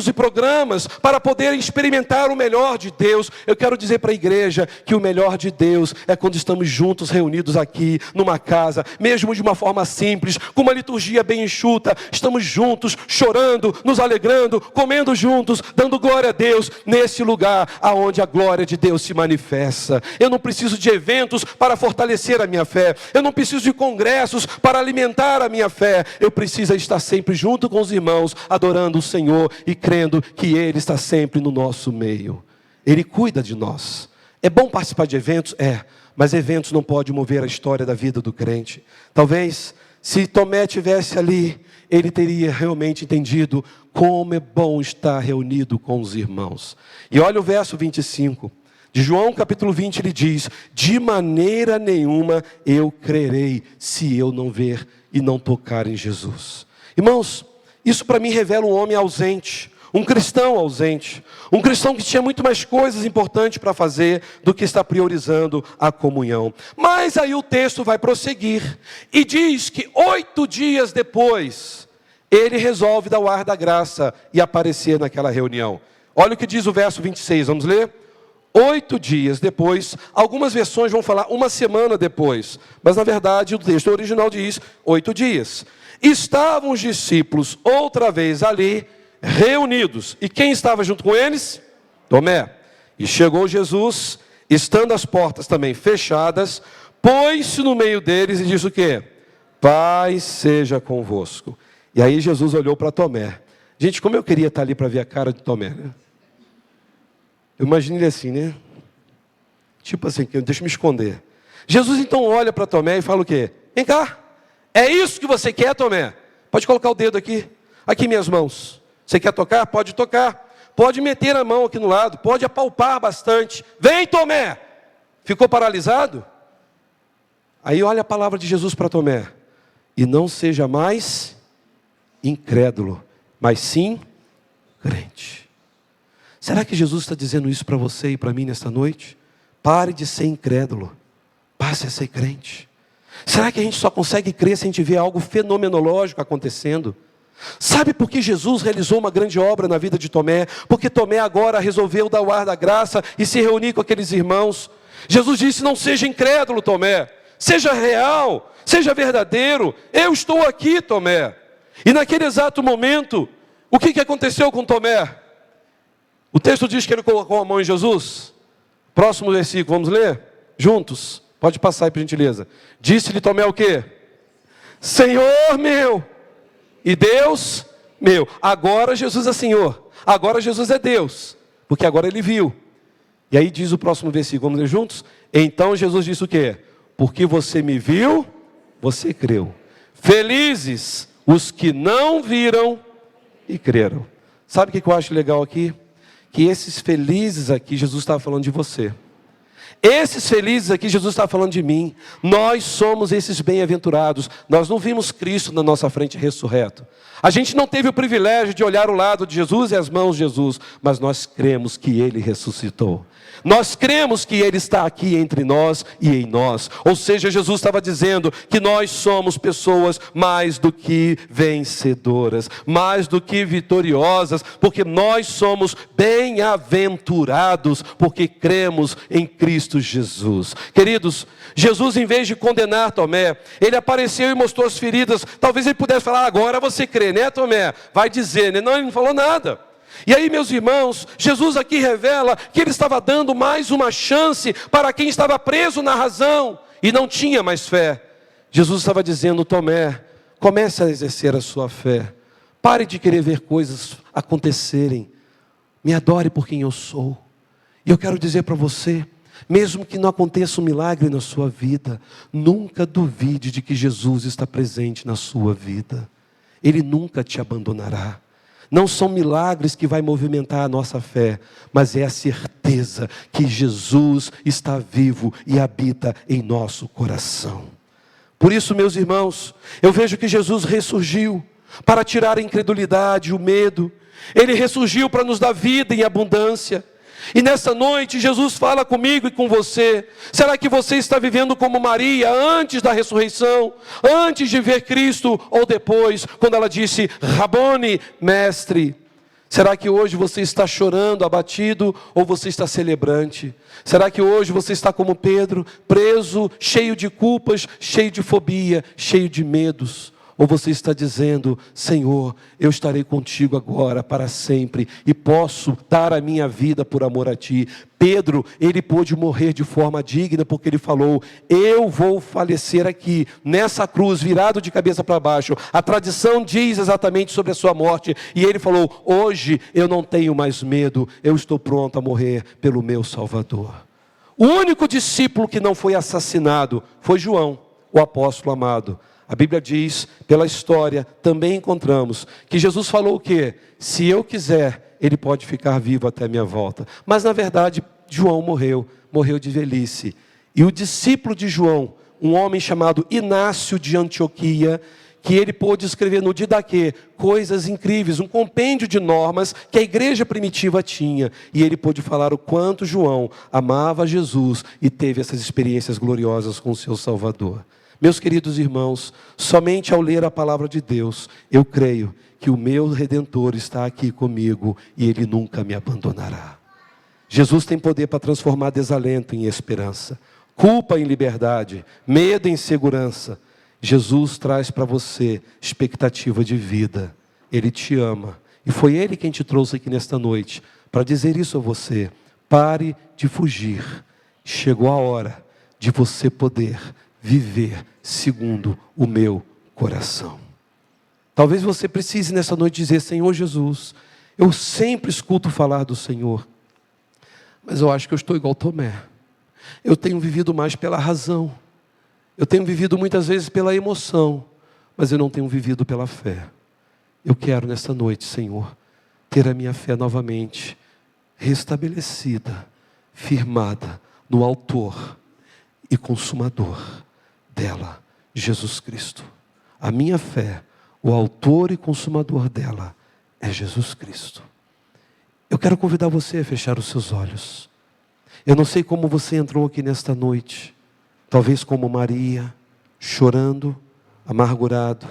e programas para poderem experimentar o melhor de Deus. Eu quero dizer para a igreja que o melhor de Deus é quando estamos juntos, reunidos aqui, numa casa, mesmo de uma forma simples, com uma liturgia bem enxuta, estamos juntos, chorando, nos alegrando, comendo juntos, dando glória a Deus, nesse lugar aonde a glória de Deus se manifesta. Eu não preciso de eventos para fortalecer a minha fé, eu não preciso de congressos para alimentar a minha fé, eu preciso estar sempre junto com os irmãos, adorando o Senhor, e crendo que Ele está sempre no nosso meio. Ele cuida de nós. É bom participar de eventos? É, mas eventos não podem mover a história da vida do crente. Talvez, se Tomé estivesse ali, ele teria realmente entendido como é bom estar reunido com os irmãos. E olha o verso 25. De João capítulo 20, ele diz, de maneira nenhuma eu crerei, se eu não ver e não tocar em Jesus. Irmãos, isso para mim revela um homem ausente, um cristão ausente, um cristão que tinha muito mais coisas importantes para fazer do que estar priorizando a comunhão. Mas aí o texto vai prosseguir e diz que 8 dias depois, ele resolve dar o ar da graça e aparecer naquela reunião. Olha o que diz o verso 26, vamos ler? 8 dias depois, algumas versões vão falar 1 semana depois, mas na verdade o texto original diz 8 dias. Estavam os discípulos outra vez ali, reunidos. E quem estava junto com eles? Tomé. E chegou Jesus, estando as portas também fechadas, pôs-se no meio deles e disse o quê? Paz seja convosco. E aí Jesus olhou para Tomé. Gente, como eu queria estar ali para ver a cara de Tomé, né? Eu imagino ele assim, né? Tipo assim, deixa eu me esconder. Jesus então olha para Tomé e fala o quê? Vem cá. É isso que você quer, Tomé? Pode colocar o dedo aqui. Aqui minhas mãos. Você quer tocar? Pode tocar. Pode meter a mão aqui no lado. Pode apalpar bastante. Vem, Tomé. ficou paralisado? Aí olha a palavra de Jesus para Tomé: e não seja mais incrédulo, mas sim crente. Será que Jesus está dizendo isso para você e para mim nesta noite? Pare de ser incrédulo, passe a ser crente. Será que a gente só consegue crer se a gente vê algo fenomenológico acontecendo? Sabe por que Jesus realizou uma grande obra na vida de Tomé? Porque Tomé agora resolveu dar o ar da graça e se reunir com aqueles irmãos. Jesus disse: não seja incrédulo, Tomé, seja real, seja verdadeiro. Eu estou aqui, Tomé. E naquele exato momento, o que aconteceu com Tomé? O texto diz que ele colocou a mão em Jesus. Próximo versículo, vamos ler? Juntos, pode passar aí por gentileza. Disse-lhe Tomé o quê? Senhor meu e Deus meu. Agora Jesus é Senhor, agora Jesus é Deus, porque agora ele viu. E aí diz o próximo versículo, vamos ler juntos? Então Jesus disse o quê? Porque você me viu, você creu. Felizes os que não viram e creram. Sabe o que eu acho legal aqui? Que esses felizes aqui, Jesus estava falando de você. Esses felizes aqui, Jesus está falando de mim. Nós somos esses bem-aventurados. Nós não vimos Cristo na nossa frente ressurreto. A gente não teve o privilégio de olhar o lado de Jesus e as mãos de Jesus, mas nós cremos que Ele ressuscitou. Nós cremos que Ele está aqui entre nós e em nós. Ou seja, Jesus estava dizendo que nós somos pessoas mais do que vencedoras, mais do que vitoriosas, porque nós somos bem-aventurados, porque cremos em Cristo Jesus. Queridos, Jesus, em vez de condenar Tomé, Ele apareceu e mostrou as feridas. Talvez Ele pudesse falar: agora você crê, né, Tomé? Vai dizer, né? Não, Ele não falou nada. E aí, meus irmãos, Jesus aqui revela que Ele estava dando mais uma chance para quem estava preso na razão e não tinha mais fé. Jesus estava dizendo: Tomé, comece a exercer a sua fé. Pare de querer ver coisas acontecerem. Me adore por quem eu sou. E eu quero dizer para você, mesmo que não aconteça um milagre na sua vida, nunca duvide de que Jesus está presente na sua vida. Ele nunca te abandonará. Não são milagres que vai movimentar a nossa fé, mas é a certeza que Jesus está vivo e habita em nosso coração. Por isso, meus irmãos, eu vejo que Jesus ressurgiu para tirar a incredulidade, o medo. Ele ressurgiu para nos dar vida em abundância. E nessa noite Jesus fala comigo e com você. Será que você está vivendo como Maria antes da ressurreição? Antes de ver Cristo ou depois, quando ela disse: Rabone, mestre? Será que hoje você está chorando, abatido, ou você está celebrante? Será que hoje você está como Pedro, preso, cheio de culpas, cheio de fobia, cheio de medos? Ou você está dizendo: Senhor, eu estarei contigo agora para sempre e posso dar a minha vida por amor a Ti. Pedro, ele pôde morrer de forma digna porque ele falou: eu vou falecer aqui, nessa cruz, virado de cabeça para baixo. A tradição diz exatamente sobre a sua morte. E ele falou: hoje eu não tenho mais medo, eu estou pronto a morrer pelo meu Salvador. O único discípulo que não foi assassinado foi João, o apóstolo amado. A Bíblia diz, pela história, também encontramos, que Jesus falou o quê? Se eu quiser, Ele pode ficar vivo até a minha volta. Mas na verdade, João morreu de velhice. E o discípulo de João, um homem chamado Inácio de Antioquia, que ele pôde escrever no Didaquê coisas incríveis, um compêndio de normas que a igreja primitiva tinha. E ele pôde falar o quanto João amava Jesus e teve essas experiências gloriosas com o seu Salvador. Meus queridos irmãos, somente ao ler a palavra de Deus, eu creio que o meu Redentor está aqui comigo e Ele nunca me abandonará. Jesus tem poder para transformar desalento em esperança, culpa em liberdade, medo em segurança. Jesus traz para você expectativa de vida. Ele te ama. E foi Ele quem te trouxe aqui nesta noite para dizer isso a você. Pare de fugir. Chegou a hora de você poder viver segundo o meu coração. Talvez você precise nessa noite dizer: Senhor Jesus, eu sempre escuto falar do Senhor, mas eu acho que eu estou igual Tomé. Eu tenho vivido mais pela razão, eu tenho vivido muitas vezes pela emoção, mas eu não tenho vivido pela fé. Eu quero nessa noite, Senhor, ter a minha fé novamente restabelecida, firmada, no autor e consumador dela, Jesus Cristo. A minha fé, o autor e consumador dela é Jesus Cristo. Eu quero convidar você a fechar os seus olhos. Eu não sei como você entrou aqui nesta noite. Talvez como Maria, chorando, amargurado.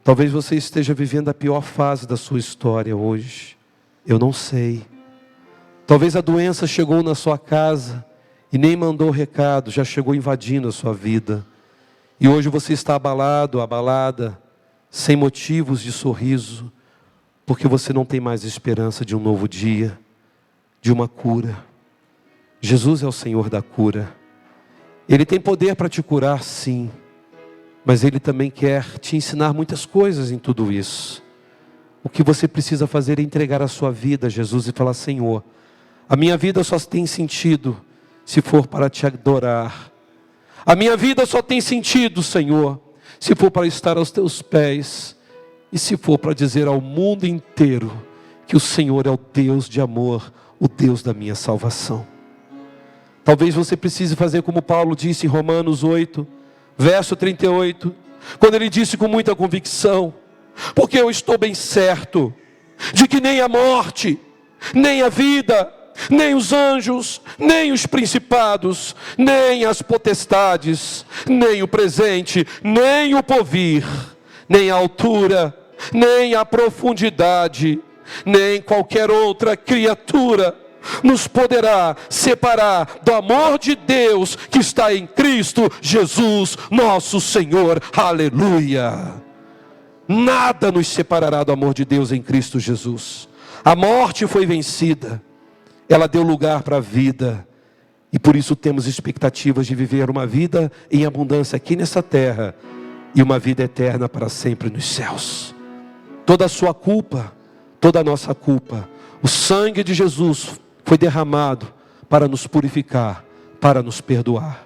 Talvez você esteja vivendo a pior fase da sua história hoje. Eu não sei. Talvez a doença chegou na sua casa e nem mandou recado, já chegou invadindo a sua vida. E hoje você está abalado, abalada, sem motivos de sorriso, porque você não tem mais esperança de um novo dia, de uma cura. Jesus é o Senhor da cura. Ele tem poder para te curar, sim, mas Ele também quer te ensinar muitas coisas em tudo isso. O que você precisa fazer é entregar a sua vida a Jesus e falar: Senhor, a minha vida só tem sentido se for para te adorar. A minha vida só tem sentido, Senhor, se for para estar aos teus pés e se for para dizer ao mundo inteiro que o Senhor é o Deus de amor, o Deus da minha salvação. Talvez você precise fazer como Paulo disse em Romanos 8, verso 38, quando ele disse com muita convicção: porque eu estou bem certo de que nem a morte, nem a vida, nem os anjos, nem os principados, nem as potestades, nem o presente, nem o porvir, nem a altura, nem a profundidade, nem qualquer outra criatura nos poderá separar do amor de Deus que está em Cristo Jesus, nosso Senhor. Aleluia! Nada nos separará do amor de Deus em Cristo Jesus. A morte foi vencida. Ela deu lugar para a vida. E por isso temos expectativas de viver uma vida em abundância aqui nessa terra. E uma vida eterna para sempre nos céus. Toda a sua culpa, toda a nossa culpa, o sangue de Jesus foi derramado para nos purificar, para nos perdoar.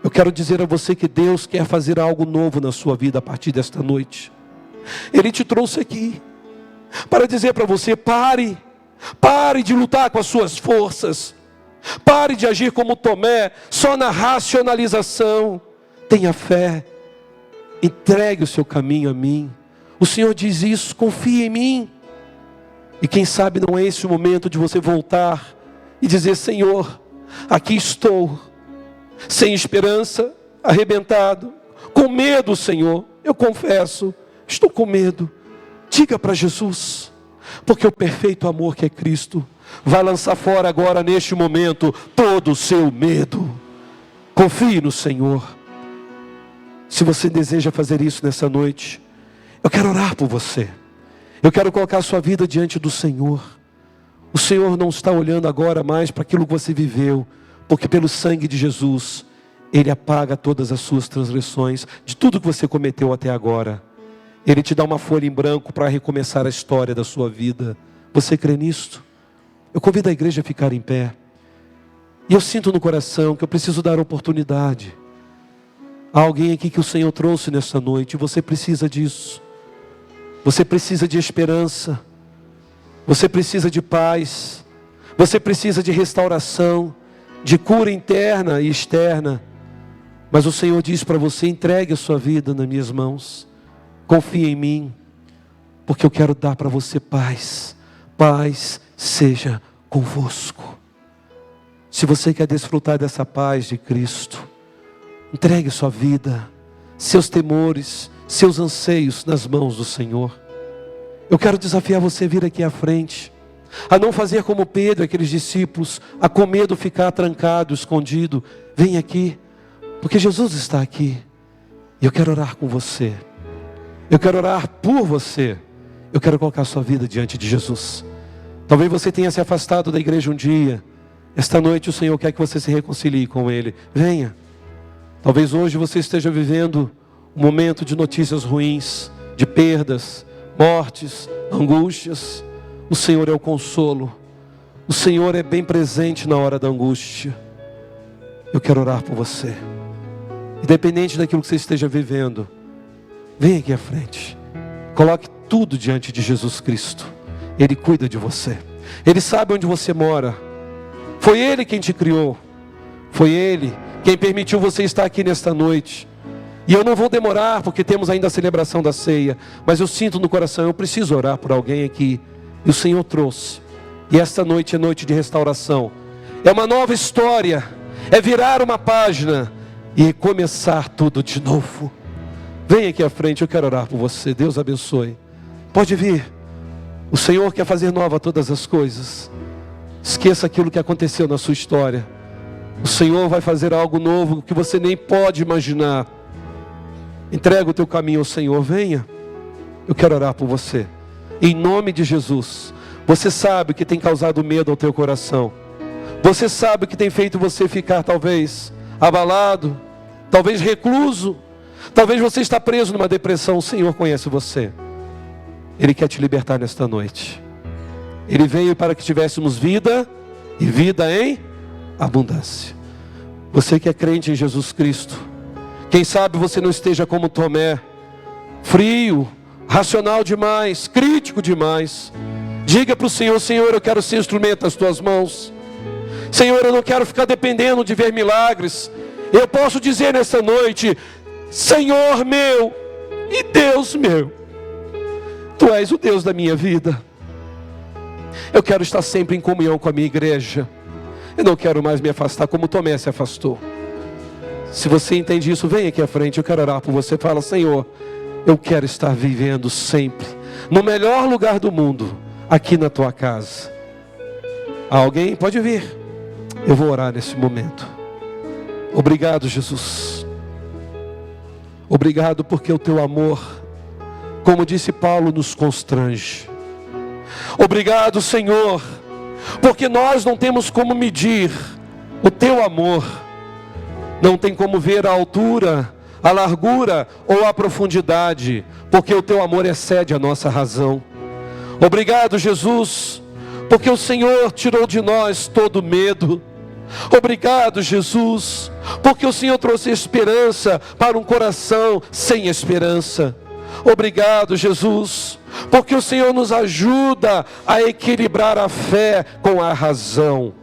Eu quero dizer a você que Deus quer fazer algo novo na sua vida a partir desta noite. Ele te trouxe aqui para dizer para você: pare de lutar com as suas forças. Pare de agir como Tomé, só na racionalização. Tenha fé. Entregue o seu caminho a mim. O Senhor diz isso: confie em mim. E quem sabe não é esse o momento de você voltar e dizer: Senhor, aqui estou, sem esperança, arrebentado, com medo, Senhor. Eu confesso, estou com medo. Diga para Jesus, porque o perfeito amor que é Cristo vai lançar fora agora, neste momento, todo o seu medo. Confie no Senhor. Se você deseja fazer isso nessa noite, eu quero orar por você. Eu quero colocar a sua vida diante do Senhor. O Senhor não está olhando agora mais para aquilo que você viveu, porque pelo sangue de Jesus, Ele apaga todas as suas transgressões, de tudo que você cometeu até agora. Ele te dá uma folha em branco para recomeçar a história da sua vida. Você crê nisto? Eu convido a igreja a ficar em pé. E eu sinto no coração que eu preciso dar oportunidade. Há alguém aqui que o Senhor trouxe nessa noite, e você precisa disso. Você precisa de esperança. Você precisa de paz. Você precisa de restauração, de cura interna e externa. Mas o Senhor diz para você: entregue a sua vida nas minhas mãos. Confie em mim, porque eu quero dar para você paz. Paz seja convosco. Se você quer desfrutar dessa paz de Cristo, entregue sua vida, seus temores, seus anseios nas mãos do Senhor. Eu quero desafiar você a vir aqui à frente, a não fazer como Pedro, aqueles discípulos, a com medo ficar trancado, escondido. Vem aqui, porque Jesus está aqui. E eu quero orar com você. Eu quero orar por você. Eu quero colocar a sua vida diante de Jesus. Talvez você tenha se afastado da igreja um dia. Esta noite o Senhor quer que você se reconcilie com Ele. Venha. Talvez hoje você esteja vivendo um momento de notícias ruins, de perdas, mortes, angústias. O Senhor é o consolo. O Senhor é bem presente na hora da angústia. Eu quero orar por você. Independente daquilo que você esteja vivendo, vem aqui à frente. Coloque tudo diante de Jesus Cristo. Ele cuida de você. Ele sabe onde você mora. Foi Ele quem te criou. Foi Ele quem permitiu você estar aqui nesta noite. E eu não vou demorar, porque temos ainda a celebração da ceia. Mas eu sinto no coração, eu preciso orar por alguém aqui. E o Senhor trouxe. E esta noite é noite de restauração. É uma nova história. É virar uma página e começar tudo de novo. Vem aqui à frente, eu quero orar por você. Deus abençoe. Pode vir. O Senhor quer fazer nova todas as coisas. Esqueça aquilo que aconteceu na sua história. O Senhor vai fazer algo novo que você nem pode imaginar. Entrega o teu caminho ao Senhor. Venha. Eu quero orar por você. Em nome de Jesus. Você sabe o que tem causado medo ao teu coração. Você sabe o que tem feito você ficar talvez abalado, talvez recluso. Talvez você está preso numa depressão. O Senhor conhece você. Ele quer te libertar nesta noite. Ele veio para que tivéssemos vida e vida em abundância. Você que é crente em Jesus Cristo, quem sabe você não esteja como Tomé, frio, racional demais, crítico demais. Diga para o Senhor: Senhor, eu quero ser instrumento das tuas mãos. Senhor, eu não quero ficar dependendo de ver milagres. Eu posso dizer nessa noite: Senhor meu e Deus meu, Tu és o Deus da minha vida. Eu quero estar sempre em comunhão com a minha igreja. Eu não quero mais me afastar como Tomé se afastou. Se você entende isso, vem aqui à frente. Eu quero orar por você. Fala: Senhor, eu quero estar vivendo sempre no melhor lugar do mundo, aqui na Tua casa. Alguém pode vir. Eu vou orar nesse momento. Obrigado, Jesus. Obrigado porque o Teu amor, como disse Paulo, nos constrange. Obrigado, Senhor, porque nós não temos como medir o Teu amor. Não tem como ver a altura, a largura ou a profundidade, porque o Teu amor excede a nossa razão. Obrigado, Jesus, porque o Senhor tirou de nós todo medo. Obrigado, Jesus, porque o Senhor trouxe esperança para um coração sem esperança. Obrigado, Jesus, porque o Senhor nos ajuda a equilibrar a fé com a razão.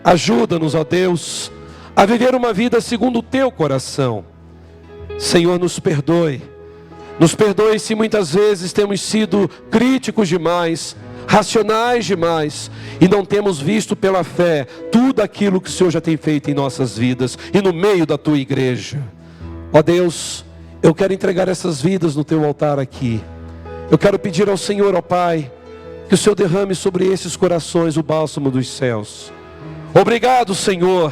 Ajuda-nos, ó Deus, a viver uma vida segundo o Teu coração. Senhor, nos perdoe se muitas vezes temos sido críticos demais, racionais demais, e não temos visto pela fé tudo aquilo que o Senhor já tem feito em nossas vidas e no meio da Tua igreja. Ó Deus, eu quero entregar essas vidas no Teu altar aqui. Eu quero pedir ao Senhor, ó Pai, que o Senhor derrame sobre esses corações o bálsamo dos céus. Obrigado, Senhor,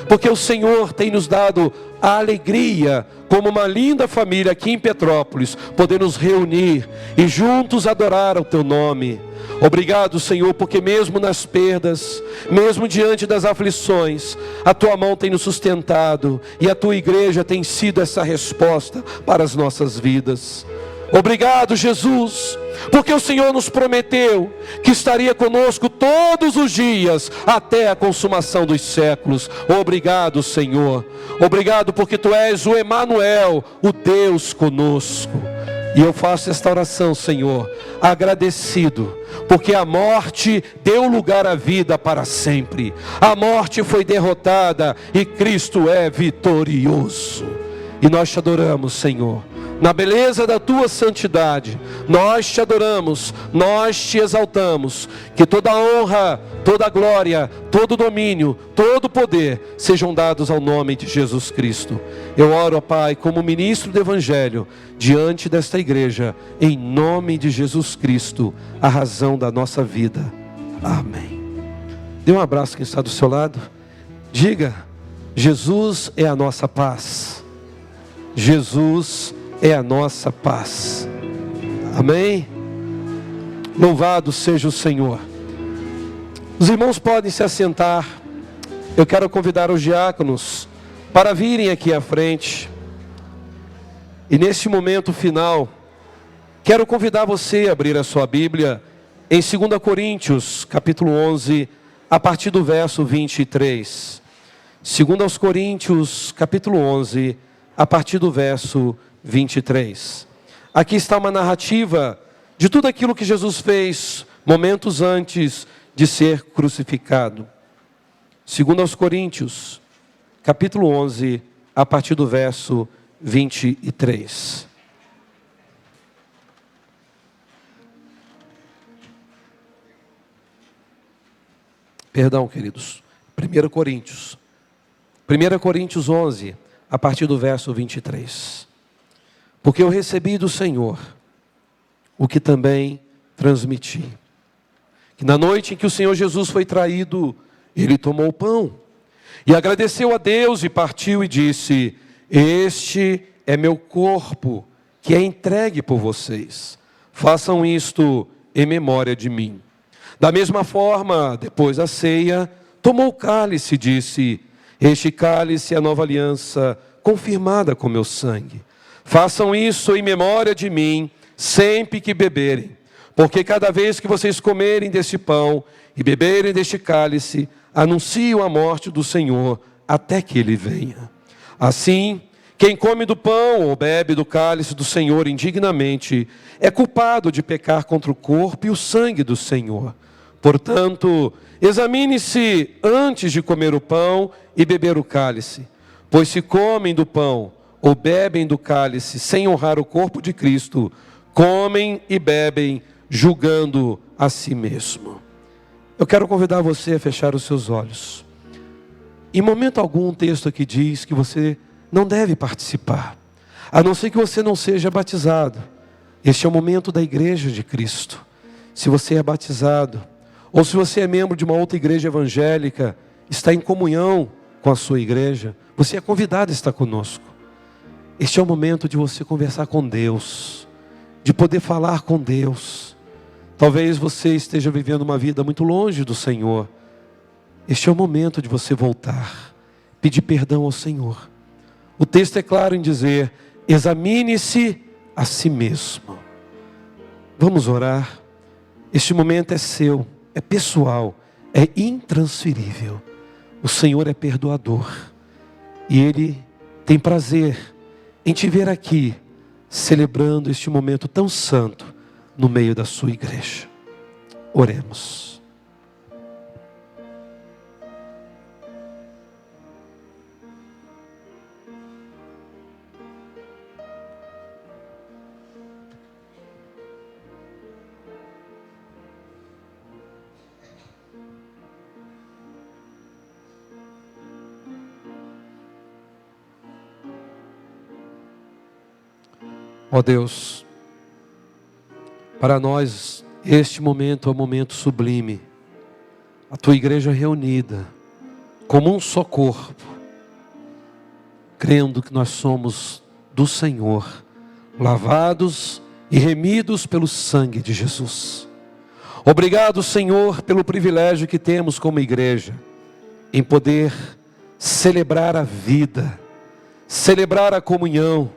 porque o Senhor tem nos dado a alegria, como uma linda família aqui em Petrópolis, poder nos reunir e juntos adorar o Teu nome. Obrigado, Senhor, porque mesmo nas perdas, mesmo diante das aflições, a Tua mão tem nos sustentado e a Tua igreja tem sido essa resposta para as nossas vidas. Obrigado, Jesus, porque o Senhor nos prometeu que estaria conosco todos os dias até a consumação dos séculos. Obrigado, Senhor. Obrigado porque Tu és o Emanuel, o Deus conosco. E eu faço esta oração, Senhor, agradecido, porque a morte deu lugar à vida para sempre. A morte foi derrotada e Cristo é vitorioso. E nós Te adoramos, Senhor. Na beleza da Tua santidade, nós Te adoramos, nós Te exaltamos. Que toda honra, toda glória, todo domínio, todo poder sejam dados ao nome de Jesus Cristo. Eu oro, ó Pai, como ministro do Evangelho, diante desta igreja, em nome de Jesus Cristo, a razão da nossa vida. Amém. Dê um abraço quem está do seu lado. Diga: Jesus é a nossa paz. Jesus é a nossa paz. Amém? Louvado seja o Senhor. Os irmãos podem se assentar. Eu quero convidar os diáconos para virem aqui à frente. E neste momento final, quero convidar você a abrir a sua Bíblia em 2 Coríntios, capítulo 11, a partir do verso 23. 2 Coríntios, capítulo 11, a partir do verso 23. Aqui está uma narrativa de tudo aquilo que Jesus fez momentos antes de ser crucificado. Segundo aos Coríntios, capítulo 11, a partir do verso 23. Perdão, queridos. 1 Coríntios. 1 Coríntios 11, a partir do verso 23. Porque eu recebi do Senhor o que também transmiti. Que na noite em que o Senhor Jesus foi traído, Ele tomou o pão e agradeceu a Deus e partiu e disse: este é meu corpo, que é entregue por vocês. Façam isto em memória de mim. Da mesma forma, depois da ceia, tomou o cálice e disse: este cálice é a nova aliança, confirmada com meu sangue. Façam isso em memória de mim, sempre que beberem. Porque cada vez que vocês comerem deste pão e beberem deste cálice, anunciam a morte do Senhor até que Ele venha. Assim, quem come do pão ou bebe do cálice do Senhor indignamente, é culpado de pecar contra o corpo e o sangue do Senhor. Portanto, examine-se antes de comer o pão e beber o cálice. Pois se comem do pão ou bebem do cálice sem honrar o corpo de Cristo, comem e bebem julgando a si mesmo. Eu quero convidar você a fechar os seus olhos. Em momento algum o texto aqui diz que você não deve participar, a não ser que você não seja batizado. Este é o momento da igreja de Cristo. Se você é batizado, ou se você é membro de uma outra igreja evangélica, está em comunhão com a sua igreja, você é convidado a estar conosco. Este é o momento de você conversar com Deus, de poder falar com Deus. Talvez você esteja vivendo uma vida muito longe do Senhor. Este é o momento de você voltar, pedir perdão ao Senhor. O texto é claro em dizer: examine-se a si mesmo. Vamos orar. Este momento é seu, é pessoal, é intransferível. O Senhor é perdoador e Ele tem prazer em te ver aqui, celebrando este momento tão santo no meio da sua igreja. Oremos. Ó Deus, para nós este momento é um momento sublime. A tua igreja reunida como um só corpo, crendo que nós somos do Senhor, lavados e remidos pelo sangue de Jesus. Obrigado, Senhor, pelo privilégio que temos como igreja em poder celebrar a vida, celebrar a comunhão,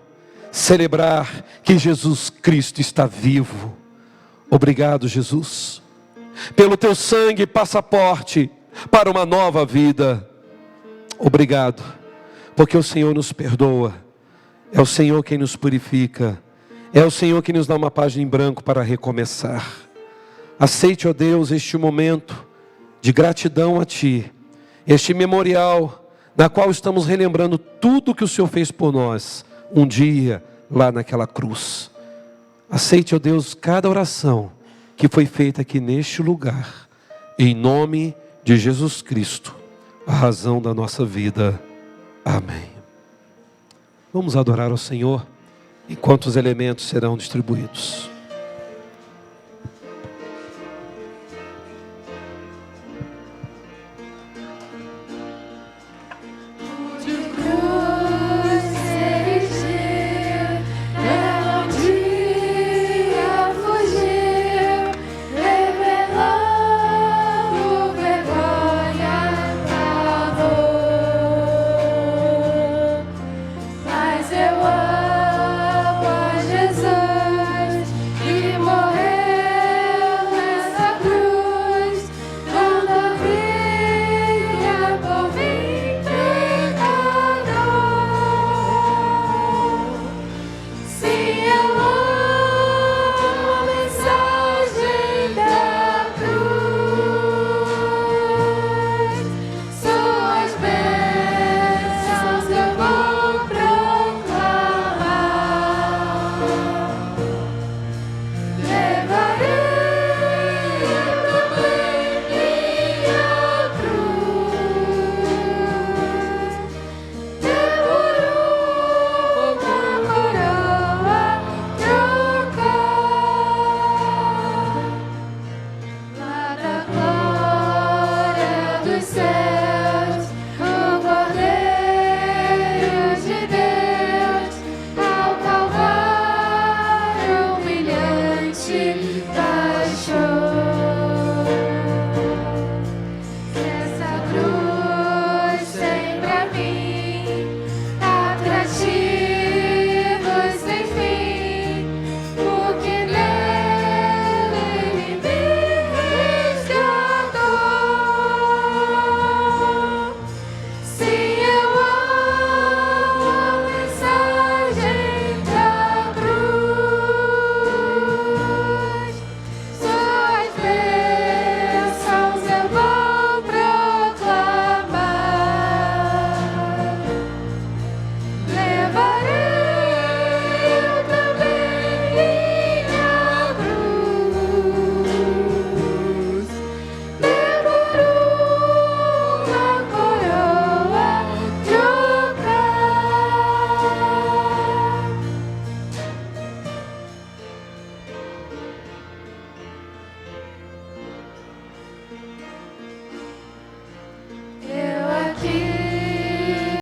celebrar que Jesus Cristo está vivo. Obrigado, Jesus, pelo teu sangue passaporte para uma nova vida. Obrigado, porque o Senhor nos perdoa, é o Senhor quem nos purifica, é o Senhor que nos dá uma página em branco para recomeçar. Aceite, ó Deus, este momento de gratidão a Ti, este memorial na qual estamos relembrando tudo que o Senhor fez por nós um dia lá naquela cruz. Aceite, ó Deus, cada oração que foi feita aqui neste lugar, em nome de Jesus Cristo, a razão da nossa vida. Amém. Vamos adorar ao Senhor enquanto os elementos serão distribuídos. Mas eu amo a Jesus. estás chorando.